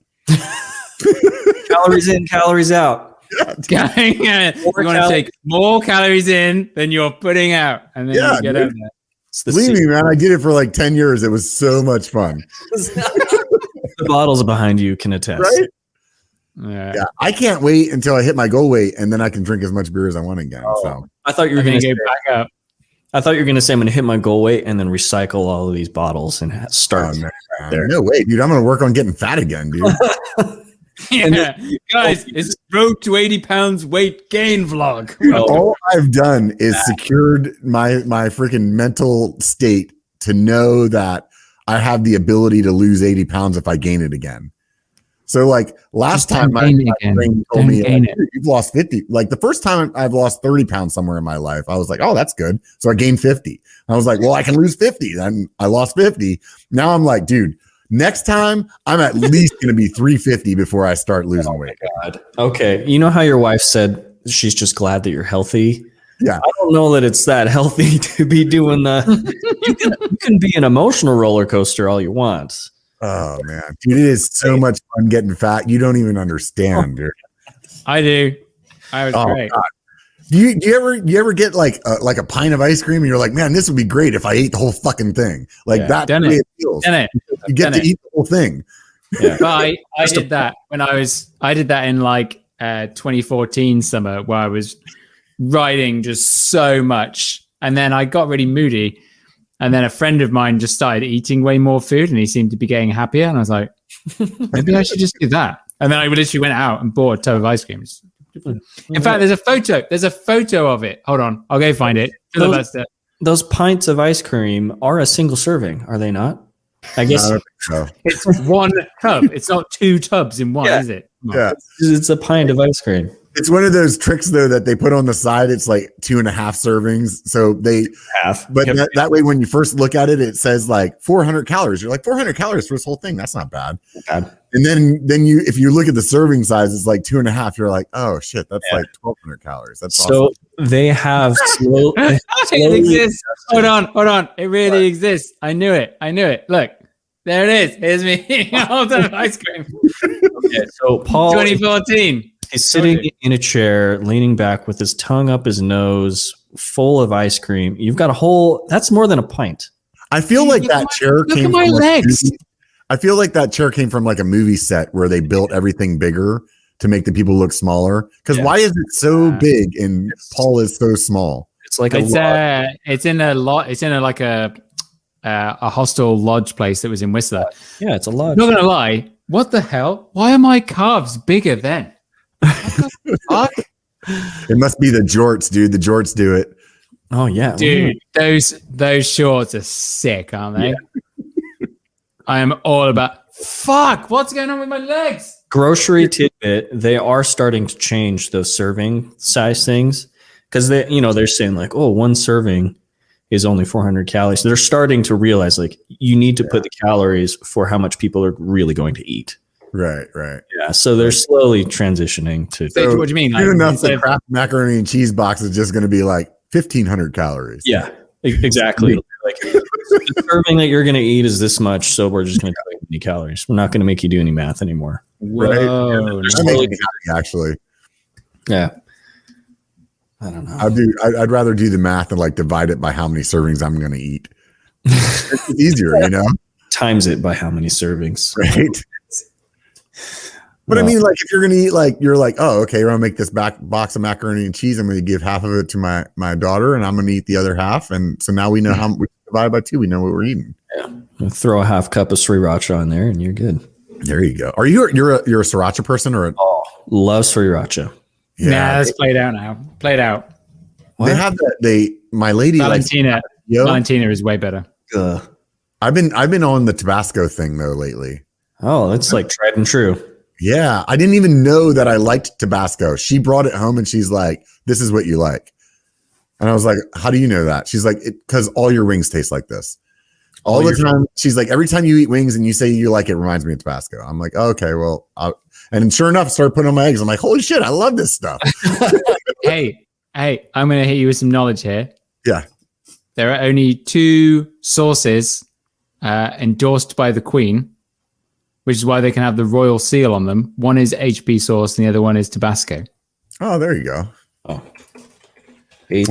Calories in, calories out. You want to take more calories in than you're putting out, and then you get out there. Believe me, man, I did it for like 10 years. It was so much fun. The bottles behind you can attest. Right? Yeah. I can't wait until I hit my goal weight, and then I can drink as much beer as I want again. So I thought you were going to go back up. I thought you were going to say I'm going to hit my goal weight and then recycle all of these bottles and start. No way, dude. I'm going to work on getting fat again, dude. Guys, it's Road to 80 Pounds Weight Gain vlog. All I've done is secured my freaking mental state to know that I have the ability to lose 80 pounds if I gain it again. So like last time my brain told me you've lost 50. Like the first time I've lost 30 pounds somewhere in my life, I was like, oh, that's good. So I gained 50. I was like, well, I can lose 50. Then I lost 50. Now I'm like, dude, next time I'm at least going to be 350 before I start losing weight. God. Okay. You know how your wife said she's just glad that you're healthy? Yeah. I don't know that it's that healthy to be doing you can be an emotional roller coaster all you want. Oh man, dude, it is so much fun getting fat. You don't even understand, dude. I do. I was great. God. Do you ever get like a pint of ice cream and you're like, man, this would be great if I ate the whole fucking thing. Like that's the way it feels. You get to eat the whole thing. Yeah. But I did that when I did that in like 2014 summer where I was riding just so much, and then I got really moody. And then a friend of mine just started eating way more food and he seemed to be getting happier. And I was like, maybe I should just do that. And then I literally went out and bought a tub of ice cream. In fact, there's a photo. There's a photo of it. Hold on. I'll go find it. Those pints of ice cream are a single serving, are they not? I guess it's one tub. It's not two tubs in one, is it? Yeah. It's a pint of ice cream. It's one of those tricks though that they put on the side. It's like 2.5 servings. So that way, when you first look at it, it says like 400 calories. You're like 400 calories for this whole thing. That's not bad. And then if you look at the serving size, it's like 2.5. You're like, oh shit, that's like 1,200 calories. That's so awesome. They have it exists. Hold on. It really exists. I knew it. Look, there it is. Here's me eating a whole ton of ice cream. Okay, so Paul 2014. He's sitting in a chair, leaning back with his tongue up his nose, full of ice cream. You've got that's more than a pint. I feel like that chair came from my legs. I feel like that chair came from like a movie set where they built everything bigger to make the people look smaller. Because why is it so big and Paul is so small? It's like it's in a a hostel lodge place that was in Whistler. Yeah, it's a lodge. Not gonna lie, what the hell? Why are my calves bigger then? What the fuck? It must be the jorts, dude. The jorts do it. Oh yeah, Dude, those shorts are sick, aren't they? Yeah. I am all about. Fuck! What's going on with my legs? Grocery tidbit: they are starting to change those serving size things because they're saying like, oh, one serving is only 400 calories. They're starting to realize like you need to put the calories for how much people are really going to eat. Right. Yeah, so they're slowly transitioning to. So what do you mean? Like, enough the Kraft macaroni and cheese box is just going to be like 1,500 calories. Yeah, exactly. Like the serving that you're going to eat is this much, so we're just going to tell you how many calories. We're not going to make you do any math anymore. Whoa! Right? That makes me happy, actually. Yeah. I don't know. I'd rather do the math and like divide it by how many servings I'm going to eat. It's easier, Times it by how many servings. Right. But I mean, like, if you're going to eat, like, you're like, oh, okay, we're going to make this box of macaroni and cheese. I'm going to give half of it to my daughter, and I'm going to eat the other half. And so now we know how we divide by 2. We know what we're eating. Yeah. We'll throw a half cup of sriiracha in there, and you're good. There you go. Are you're a sriracha person or? Love sriracha. Yeah, that's played out now. Played out. What? They have that. My lady Valentina. Valentina is way better. I've been on the Tabasco thing though lately. Oh, that's like tried and true. Yeah, I didn't even know that I liked Tabasco. She brought it home and she's like, "This is what you like," and I was like, "How do you know that?" She's like, "Because all your wings taste like this." All the time. She's like, every time you eat wings and you say you like it, reminds me of Tabasco. I'm like, oh, okay, well, and sure enough, I started putting on my eggs. I'm like, holy shit, I love this stuff. Hey, I'm going to hit you with some knowledge here. Yeah. There are only 2 sauces endorsed by the Queen, which is why they can have the royal seal on them. One is HP sauce and the other one is Tabasco. Oh, there you go. Oh. Are you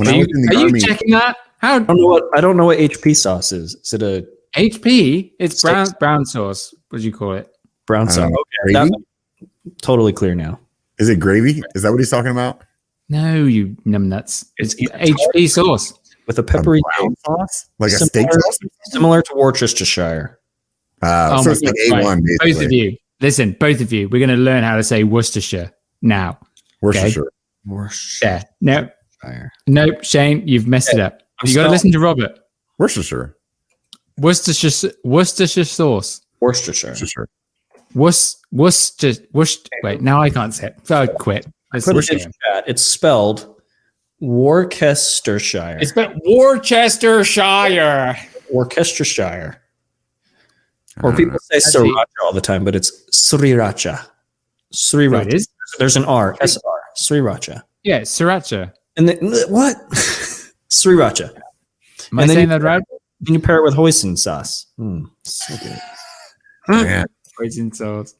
checking that? I don't know what HP sauce is. Is it a HP? It's brown sauce. What do you call it? Brown sauce. Okay, totally clear now. Is it gravy? Is that what he's talking about? No, you numbnuts. It's HP sauce with a peppery brown sauce, like a steak sauce, similar to Worcestershire. So it's like A1. Basically. Both of you, listen. Both of you, we're going to learn how to say Worcestershire now. Worcestershire. Okay? Worcestershire. Nope, Shane, you've messed it up. You got to listen to Robert. Worcestershire sauce. Worcestershire. Wait, now I can't say it. So I quit. It's spelled Worcestershire. It's spelled Worcestershire. Worcestershire. Or people say sriracha all the time, but it's sriracha. Sriracha. It is? There's an R. SR. Sriracha. Yeah, sriracha. And what? Sriracha. Am I saying that right? Then you pair it with hoisin sauce. So good. Man. Hoisin sauce.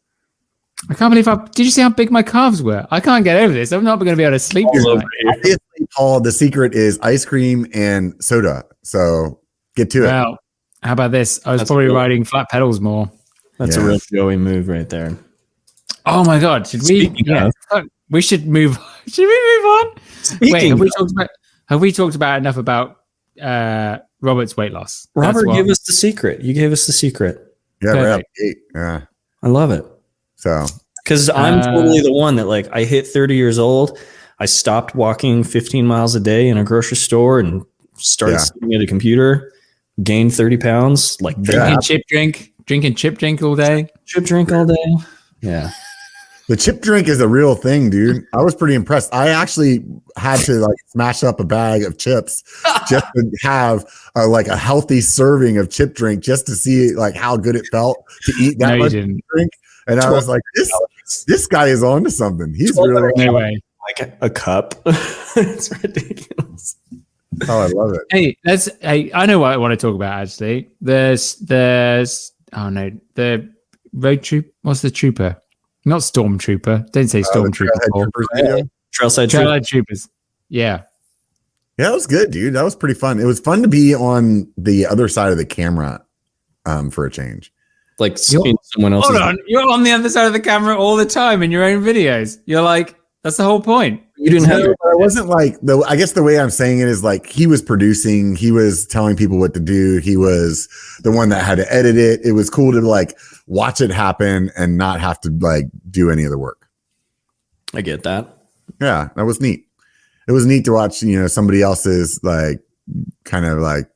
I can't believe did you see how big my calves were? I can't get over this. I'm not going to be able to sleep tonight. Obviously, Paul, the secret is ice cream and soda. So get to it. Well, how about this? I was probably riding flat pedals more. That's a real Joey move right there. Oh my God. Should we? We should move. Should we move on? Wait, have we talked about enough about Robert's weight loss? Robert gave us the secret. You gave us the secret. Yeah, right up the gate. Yeah. I love it. So, because I'm totally the one that like I hit 30 years old. I stopped walking 15 miles a day in a grocery store and started sitting at a computer, gained 30 pounds. Like drinking chip drink all day. Chip drink all day. Yeah. The chip drink is a real thing, dude. I was pretty impressed. I actually had to like smash up a bag of chips just to have a healthy serving of chip drink just to see like how good it felt to eat that much drink. And I was like, this guy is on to something. He's really no way. Like a cup. It's ridiculous. Oh, I love it. I know what I want to talk about actually. There's the road troop. What's the trooper? Not stormtrooper. Don't say stormtrooper. Trailside troopers. Yeah. Yeah, that was good, dude. That was pretty fun. It was fun to be on the other side of the camera for a change. Like seeing someone else. Hold on. You're on the other side of the camera all the time in your own videos. You're like, that's the whole point. You didn't have. No, but I wasn't like the. I guess the way I'm saying it is like he was producing, he was telling people what to do, he was the one that had to edit it. It was cool to like watch it happen and not have to like do any of the work. I get that. Yeah, that was neat. It was neat to watch, somebody else's like kind of like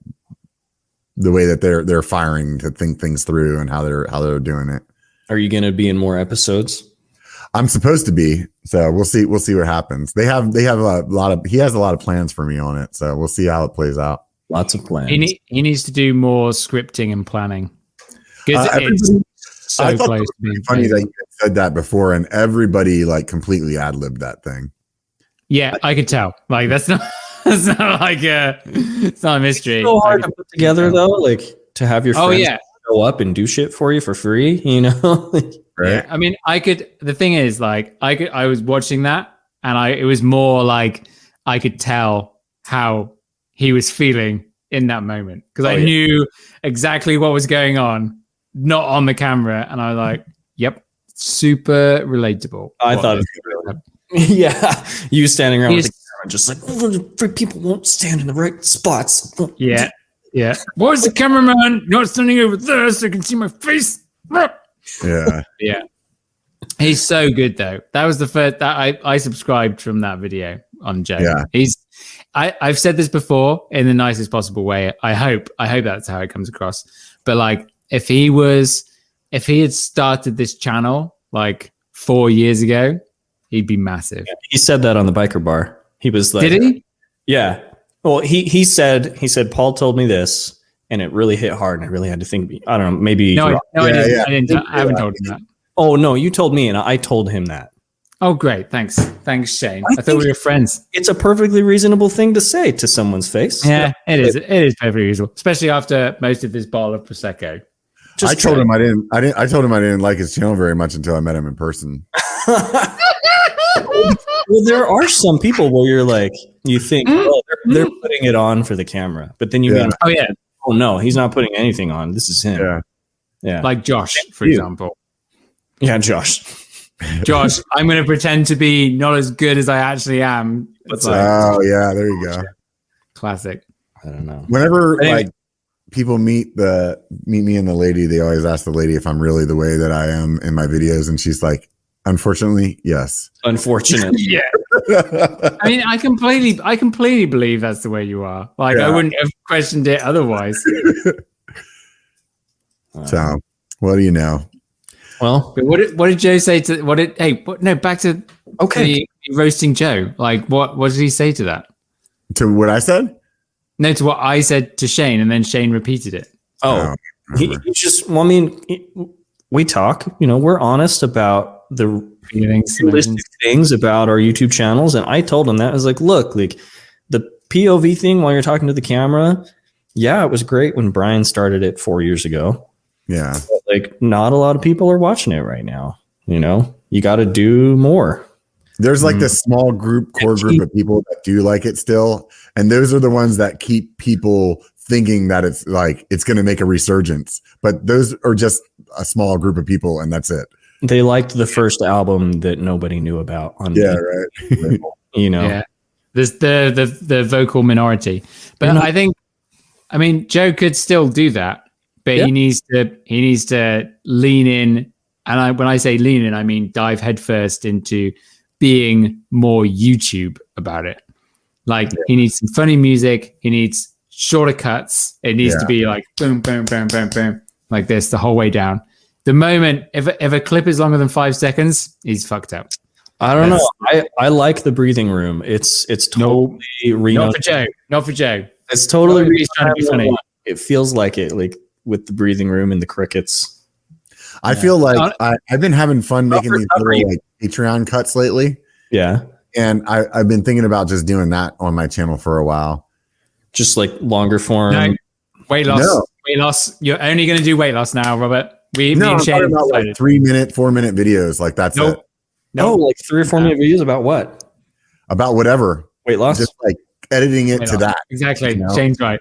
the way that they're firing to think things through and how they're doing it. Are you going to be in more episodes? I'm supposed to be, so we'll see what happens. They have a lot of he has a lot of plans for me on it, so we'll see how it plays out. Lots of plans. He needs to do more scripting and planning because it's so I thought close it to being was funny that crazy. you had said that before, and everybody like completely ad-libbed that thing. Yeah, I could tell. Like that's not like it's not a mystery. It's so hard Like, to put together though, like to have your friends show up and do shit for you for free, Right? Yeah, I mean, I could. The thing is, like, I was watching that, and it was more like I could tell how he was feeling in that moment because I knew exactly what was going on, not on the camera, and I was like, "Yep, super relatable." I thought it was yeah, you standing around with the camera, just like people won't stand in the right spots. Yeah. Where's the cameraman? Not standing over there so you can see my face. Yeah. Yeah. He's so good though. That was the first that I subscribed from that video on Joe. Yeah. I've said this before in the nicest possible way. I hope that's how it comes across. But like if he had started this channel like 4 years ago, he'd be massive. Yeah, he said that on the biker bar. He was like, did he? Yeah. Well, he said Paul told me this and it really hit hard and I really had to think. I don't know, maybe. No, I didn't. Yeah. I haven't told him that. Oh no, you told me and I told him that. Oh, great. Thanks, Shane. I thought we were friends. It's a perfectly reasonable thing to say to someone's face. Yeah, it is. It is perfectly reasonable, especially after most of this bottle of prosecco. I told him I told him I didn't like his channel very much until I met him in person. Well, there are some people where you're like, you think, oh, they're putting it on for the camera, but then you mean, oh no, he's not putting anything on. This is him. Yeah. Like Josh, for example. Yeah, Josh, I'm going to pretend to be not as good as I actually am. It's like, there you go. Classic. I don't know. Whenever like people meet me and the lady, they always ask the lady if I'm really the way that I am in my videos, and she's like, unfortunately, yes. Unfortunately, yeah. I mean, I completely believe that's the way you are. Like, I wouldn't have questioned it otherwise. So, what do you know? Well, but what did Joe say to back to the roasting Joe. Like, what did he say to that? To what I said? No, to what I said to Shane, and then Shane repeated it. Oh, he just. Well, I mean, we talk. We're honest about the realistic things about our YouTube channels, and I told him that. I was like, look, like the POV thing while you're talking to the camera. Yeah, it was great when Brian started it 4 years ago. Yeah, but like not a lot of people are watching it right now. You got to do more. There's like this small core group of people that do like it still, and those are the ones that keep people thinking that it's like it's going to make a resurgence. But those are just a small group of people, and that's it. They liked the first album that nobody knew about. Right. Yeah. There's the vocal minority, but I mean, Joe could still do that, but he needs to lean in. And when I say lean in, I mean dive headfirst into being more YouTube about it. Like he needs some funny music. He needs shorter cuts. It needs to be like boom, boom, boom, boom, boom, like this the whole way down. The moment if a clip is longer than 5 seconds, he's fucked up. I don't know. I like the breathing room. It's totally not for Joe. It's totally he's trying to be funny. It feels like it, like with the breathing room and the crickets. I feel like I've been having fun making these little like Patreon cuts lately. Yeah. And I've been thinking about just doing that on my channel for a while. Just like longer form. No. Weight loss. You're only going to do weight loss now, Robert. I'm talking about like 3 minute, 4 minute videos. Like that's it. No, like 3 or 4 minute videos about what? About whatever. Weight loss? Just like editing it to that. Exactly. Shane's right.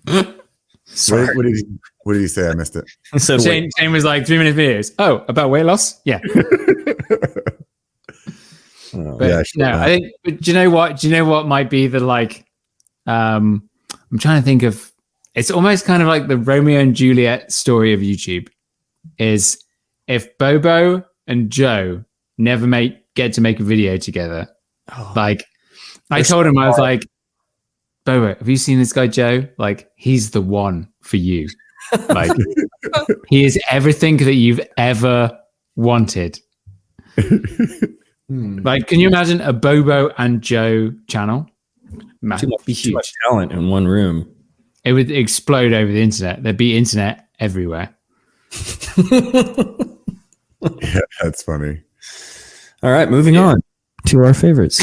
What did he say? I missed it. He said Shane was like 3 minute videos. Oh, about weight loss? Yeah. But Yeah, no, I think. But do you know what? Do you know what might be the like? I'm trying to think of. It's almost kind of like the Romeo and Juliet story of YouTube. Is if Bobo and Joe never get to make a video together. Like, I told him, I was like, Bobo, have you seen this guy Joe? Like, he's the one for you. Like, he is everything that you've ever wanted. Like, can you imagine a Bobo and Joe channel? Man, it'd be Too huge. much talent in one room. It would explode over the internet. There'd be internet everywhere. Yeah, that's funny. All right, moving on to our favorites.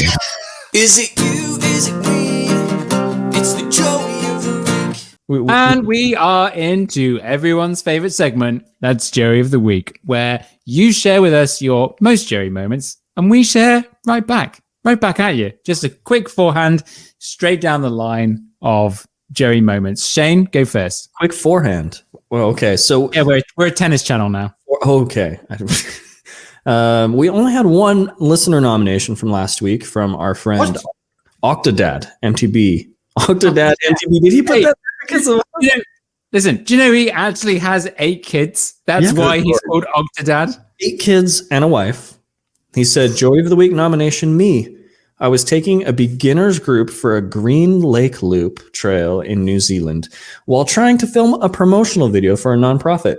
Is it you? Is it me? It's the Joey of the week. And we are into everyone's favorite segment. That's Joey of the Week, where you share with us your most Joey moments, and we share right back at you. Just a quick forehand, straight down the line of Joey moments. Shane, go first. Quick forehand. Well, okay, so Yeah, we're a tennis channel now. okay. We only had one listener nomination from last week from our friend Octodad MTB. Octodad MTB. Did he put that there because of? Listen, do you know he actually has 8 kids? That's why he's called Octodad. 8 kids and a wife. He said, Joey of the Week nomination, me. I was taking a beginner's group for a Green Lake Loop trail in New Zealand while trying to film a promotional video for a nonprofit.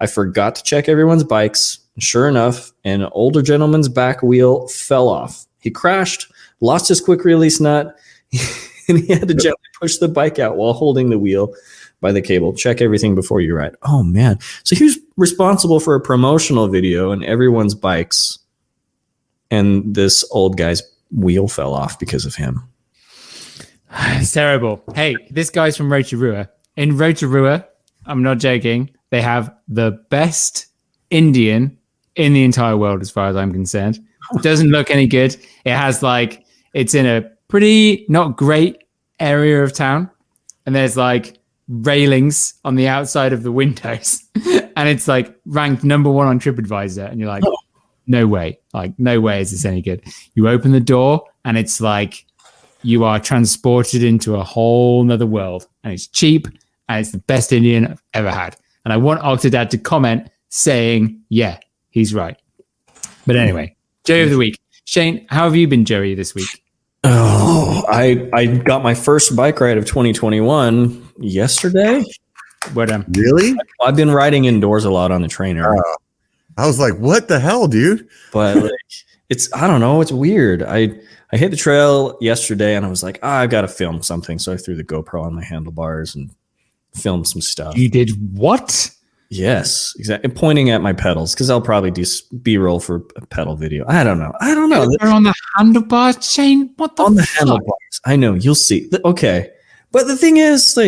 I forgot to check everyone's bikes. Sure enough, an older gentleman's back wheel fell off. He crashed, lost his quick release nut, and he had to gently push the bike out while holding the wheel by the cable. Check everything before you ride. Oh, man. So he was responsible for a promotional video and everyone's bikes, and this old guy's wheel fell off because of him. It's terrible. Hey, this guy's from Rotorua. In Rotorua, I'm not joking, they have the best Indian in the entire world as far as I'm concerned. It doesn't look any good. It has it's in a pretty not great area of town, and there's railings on the outside of the windows, and it's ranked number 1 on TripAdvisor, and you're like, no way, no way is this any good. You open the door and it's you are transported into a whole nother world, and it's cheap and it's the best Indian I've ever had. And I want Octodad to comment saying, yeah, he's right. But anyway, Joey of the Week. Shane, how have you been Joey this week? Oh, I got my first bike ride of 2021 yesterday. Well done. Really? I've been riding indoors a lot on the trainer. I was like, what the hell, dude? But it's, I don't know, it's weird. I hit the trail yesterday and I was like, I've got to film something. So I threw the GoPro on my handlebars and filmed some stuff. You did what? Yes, exactly. Pointing at my pedals because I'll probably do B-roll for a pedal video. I don't know. They're on the handlebars, Shane? What the on the fuck? handlebars. I know, you'll see. Okay. But the thing is,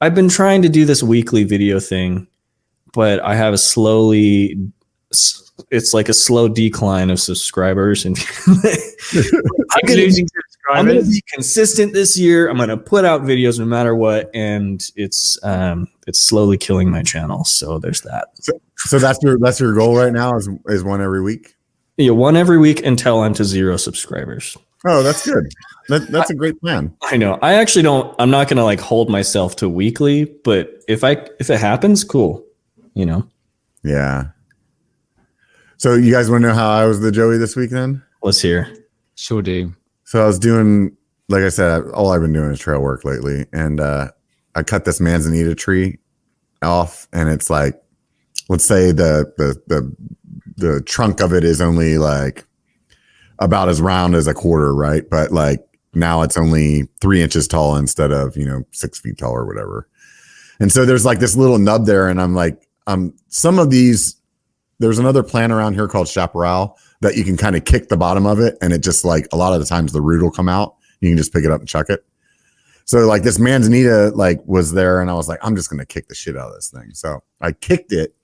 I've been trying to do this weekly video thing, but I have it's like a slow decline of subscribers, and I'm going to be consistent this year. I'm going to put out videos no matter what, and it's slowly killing my channel. So there's that. So that's your goal right now is one every week? Yeah, one every week until I'm to 0 subscribers. Oh, that's good. That's a great plan. I know. I'm not going to hold myself to weekly, but if it happens, cool. Yeah. So you guys want to know how I was the Joey this week then? Let's hear. Sure do. So I was doing, like I said, all I've been doing is trail work lately. And I cut this manzanita tree off, and it's let's say the trunk of it is only about as round as a quarter, right? But now it's only 3 inches tall instead of 6 feet tall or whatever. And so there's this little nub there, and I'm some of these. There's another plant around here called chaparral that you can kind of kick the bottom of it, and it just a lot of the times the root will come out. You can just pick it up and chuck it. So this manzanita was there, and I was like, I'm just gonna kick the shit out of this thing. So I kicked it,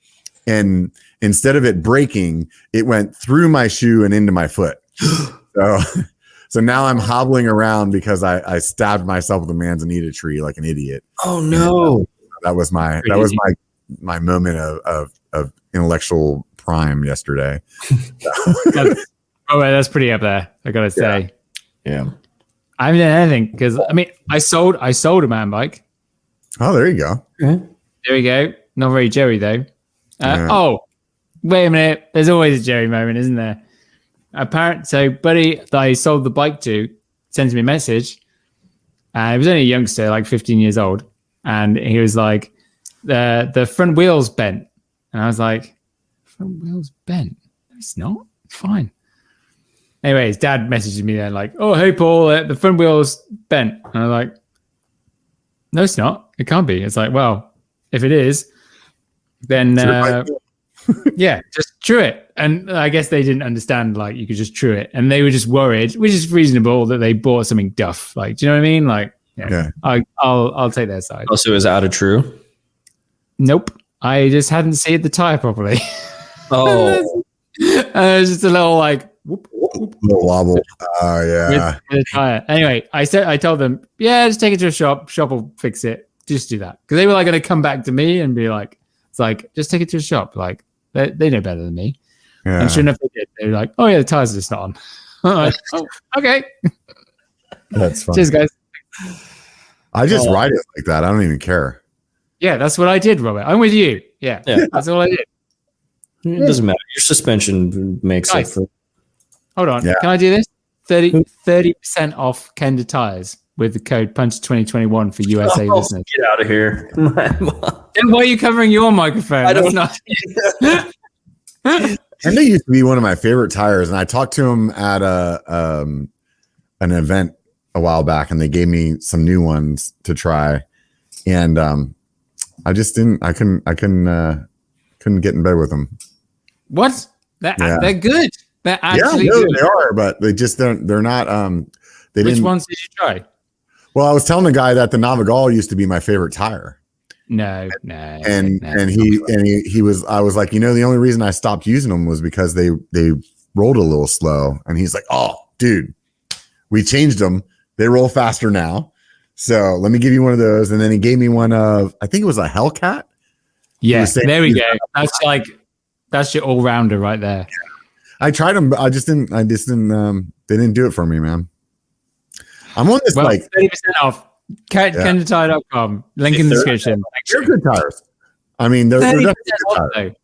and instead of it breaking, it went through my shoe and into my foot. So now I'm hobbling around because I stabbed myself with a manzanita tree like an idiot. Oh no! That was my moment of intellectual prime yesterday. Oh, well, that's pretty up there. I gotta say. Yeah. I haven't done anything because I mean, I sold a man bike. Oh, there you go. There we go. Not very Jerry though. Yeah. Oh, wait a minute. There's always a Jerry moment, isn't there? So buddy that I sold the bike to sends me a message. And he was only a youngster, like 15 years old. And he was like, the front wheel's bent. And I was like, front wheel's bent? No, it's not. It's fine. Anyway, his dad messages me then like, oh, hey, Paul, the front wheel's bent. And I was like, no, it's not. It can't be. It's like, well, if it is, then yeah, just true it. And I guess they didn't understand like you could just true it, and they were just worried, which is reasonable that they bought something duff. Like, do you know what I mean? Like, yeah. I'll take their side. Also, is out of true? Nope, I just hadn't seen the tire properly. Oh, it was just a little like whoop, Little wobble. Oh yeah. with the tire. Anyway, I told them, yeah, just take it to a shop. Shop will fix it. Just do that, because they were like going to come back to me and be like, it's like, just take it to a shop. Like they know better than me. Yeah. And sure enough, they did. They were like, oh yeah, the tires are just not on. I'm like, oh, okay. That's fun. Cheers, guys. I just ride it like that. I don't even care. Yeah, that's what I did, Robert. I'm with you. Yeah. That's all I did. it doesn't matter. Your suspension makes it. Nice. Hold on. Yeah. Can I do this? 30% off Kenda tires with the code Punch2021 for USA listeners. Get out of here. Then why are you covering your microphone? I don't That's not. And they used to be one of my favorite tires, and I talked to them at an event a while back, and they gave me some new ones to try, and I just didn't. I couldn't get in bed with them. What? They're good. They're actually no, good. they are, but they just don't. They're not. They Which didn't. ones did you try? Well, I was telling the guy that the Navigal used to be my favorite tire. No. And he was, I was like, the only reason I stopped using them was because they rolled a little slow. And he's like, oh, dude, we changed them. They roll faster now. So let me give you one of those. And then he gave me one of, I think it was a Hellcat. Yeah, there we go. That's your all rounder right there. I tried them, but I just didn't. They didn't do it for me, man. I'm on this 30% off. Kendratire.com. Link in the description. They're good tires. I mean, they're 30% definitely good off tires. though.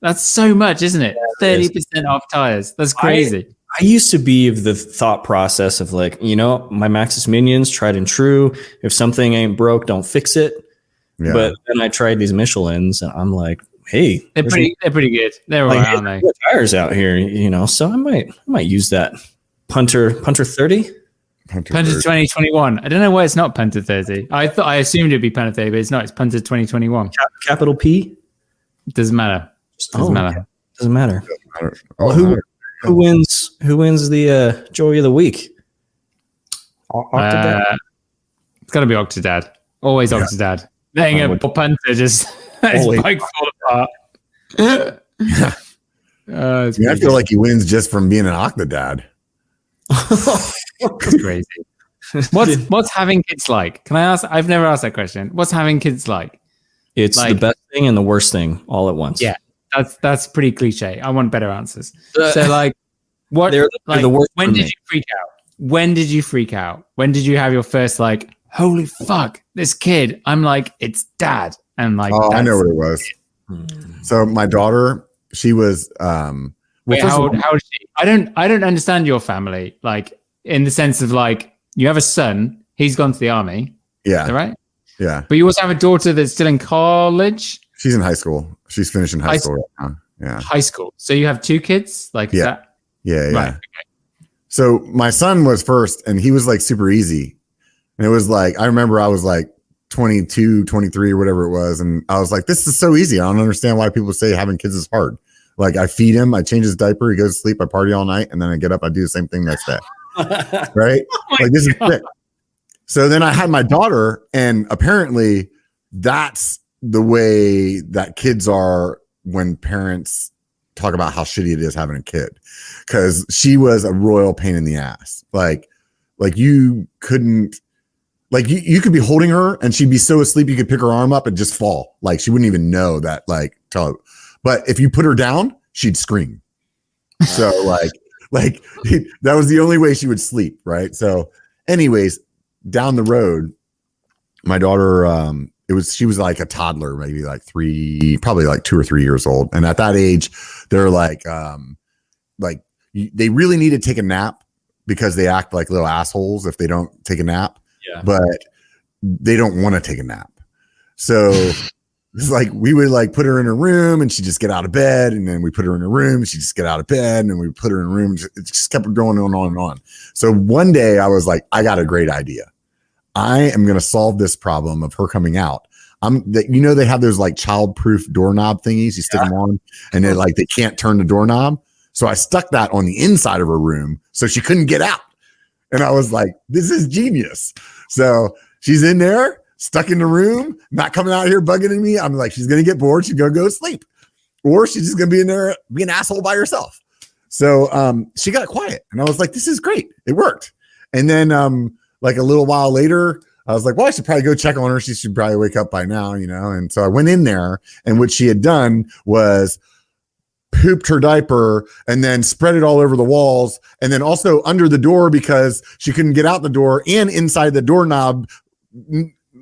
That's so much, isn't it? 30% off tires. That's crazy. I used to be of the thought process of like, my Maxis Minions, tried and true. If something ain't broke, don't fix it. Yeah. But then I tried these Michelins, and I'm like, hey, They're pretty good. They're all right, aren't they? tires out here, so I might use that Punter 30. Punter 2021. I don't know why it's not Punter 30. I assumed it'd be Punter 30, but it's not. It's Punter 2021. Capital P. It doesn't matter. Doesn't matter. Doesn't matter. Oh, Who wins? Who wins the Joy of the Week? Octodad. It's got to be Octodad. Always Octodad. Letting a punter just his bike fall apart. I feel like he wins just from being an Octodad. It's crazy. What's having kids like? Can I ask? I've never asked that question. What's having kids like? It's the best thing and the worst thing all at once. Yeah, that's pretty cliche. I want better answers. So like, what? They're the worst. When did you freak out? When did you freak out? When did you have your first like, holy fuck, this kid? I'm like, it's dad, and like, I know what it was. So my daughter, she was. Wait, how is she? I don't understand your family, like in the sense of like you have a son, he's gone to the army. Yeah. Is that right? Yeah. But you also have a daughter that's still in college. She's in high school. She's finishing high school right now. Yeah. High school. So you have two kids? Like, is that? Yeah. Right. Okay. So my son was first, and he was like super easy. And it was like, I remember I was like 22, 23 or whatever it was. And I was like, this is so easy. I don't understand why people say having kids is hard. Like I feed him, I change his diaper, he goes to sleep, I party all night, and then I get up, I do the same thing next day. Right? Like this is it. So then I had my daughter, and apparently that's the way that kids are when parents talk about how shitty it is having a kid. Because she was a royal pain in the ass. Like you couldn't, like you could be holding her and she'd be so asleep you could pick her arm up and just fall. Like she wouldn't even know that, like, but if you put her down, she'd scream. So Like that was the only way she would sleep, right? So, anyways, down the road, my daughter, she was like a toddler, maybe like probably like 2 or 3 years old, and at that age, they're like they really need to take a nap because they act like little assholes if they don't take a nap. Yeah. But they don't want to take a nap, so. It's like we would like put her in her room and she'd just get out of bed, and then we put her in her room and she'd just get out of bed, and we put her in a room. It just kept going on and on and on. So one day I was like, I got a great idea. I am going to solve this problem of her coming out. They have those like child-proof doorknob thingies. You stick them on and they can't turn the doorknob. So I stuck that on the inside of her room so she couldn't get out. And I was like, this is genius. So she's in there, stuck in the room, not coming out here bugging me. I'm like, she's going to get bored. She's going to go to sleep, or she's just going to be in there, be an asshole by herself. So she got quiet, and I was like, this is great. It worked. And then like a little while later, I was like, well, I should probably go check on her. She should probably wake up by now, And so I went in there, and what she had done was pooped her diaper and then spread it all over the walls, and then also under the door because she couldn't get out the door, and inside the doorknob.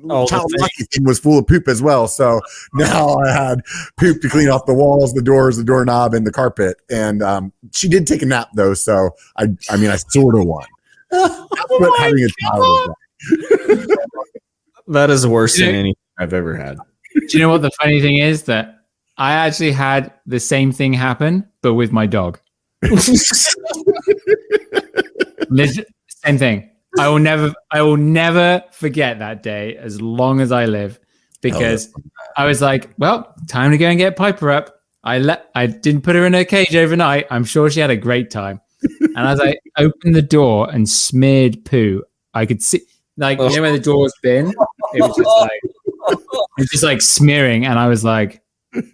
Child lucky thing was full of poop as well. So now I had poop to clean off the walls, the doors, the doorknob, and the carpet. And she did take a nap though. So I sort of won. That's what having a child is like. That is worse than anything I've ever had. Do you know what the funny thing is? That I actually had the same thing happen, but with my dog. Same thing. I will never forget that day as long as I live, because I was like, well, time to go and get Piper up. I didn't put her in her cage overnight. I'm sure she had a great time. And as I opened the door and smeared poo, I could see, like, you know where the door's been? It was just like smearing. And I was like,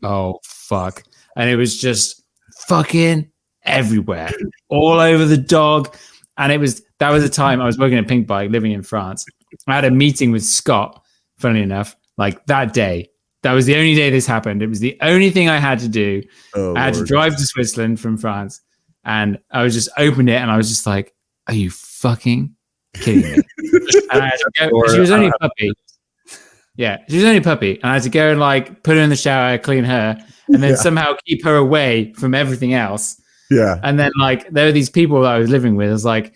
oh, fuck. And it was just fucking everywhere, all over the dog. And that was the time I was working at Pink Bike, living in France. I had a meeting with Scott, funnily enough, like that day. That was the only day this happened. It was the only thing I had to do. I had to drive to Switzerland from France, and I was just opened it, and I was just like, are you fucking kidding me? And I had to go, she was only a puppy. Yeah, she was only a puppy. And I had to go and like put her in the shower, clean her, and then somehow keep her away from everything else. Yeah. And then like there were these people that I was living with. I was like,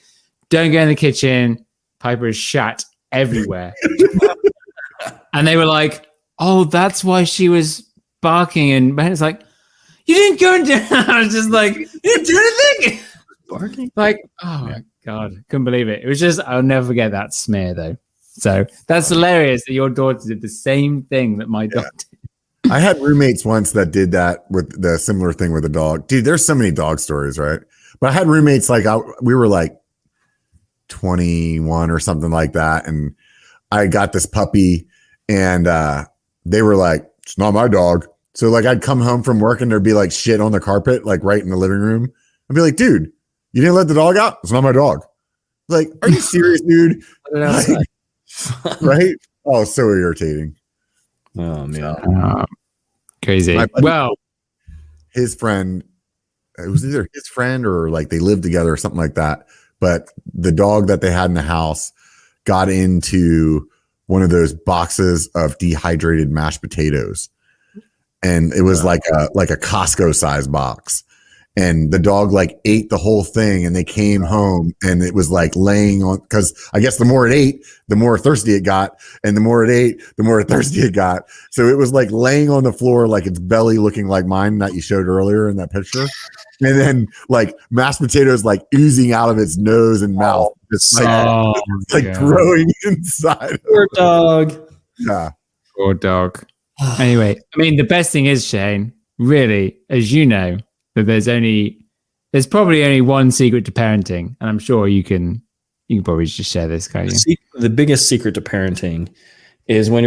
don't go in the kitchen. Piper is shat everywhere. And they were like, oh, that's why she was barking. And it's like, you didn't go and do it. I was just like, you didn't do anything. Barking? Like, oh my God. Couldn't believe it. It was just, I'll never forget that smear though. So that's hilarious that your daughter did the same thing that my daughter did. I had roommates once that did that with the similar thing with a dog. Dude, there's so many dog stories, right? But I had roommates like we were like 21 or something like that, and I got this puppy, and they were like, "It's not my dog." So like I'd come home from work and there'd be like shit on the carpet, like right in the living room. I'd be like, "Dude, you didn't let the dog out? It's not my dog." Like, are you serious, dude? Like, right? Oh, so irritating. Oh man, crazy. Well, his friend, it was either his friend or like they lived together or something like that. But the dog that they had in the house got into one of those boxes of dehydrated mashed potatoes, and it was like a Costco size box. And the dog like ate the whole thing, and they came home, and it was like laying on, because I guess the more it ate, the more thirsty it got, and the more it ate, the more thirsty it got. So it was like laying on the floor, like its belly looking like mine that you showed earlier in that picture, and then like mashed potatoes like oozing out of its nose and mouth, just like growing inside. Poor dog. Yeah, poor dog. Anyway, I mean, the best thing is, Shane, really, as you know, that there's probably only one secret to parenting, and I'm sure you can probably just share this, can't you? The biggest secret to parenting is when you're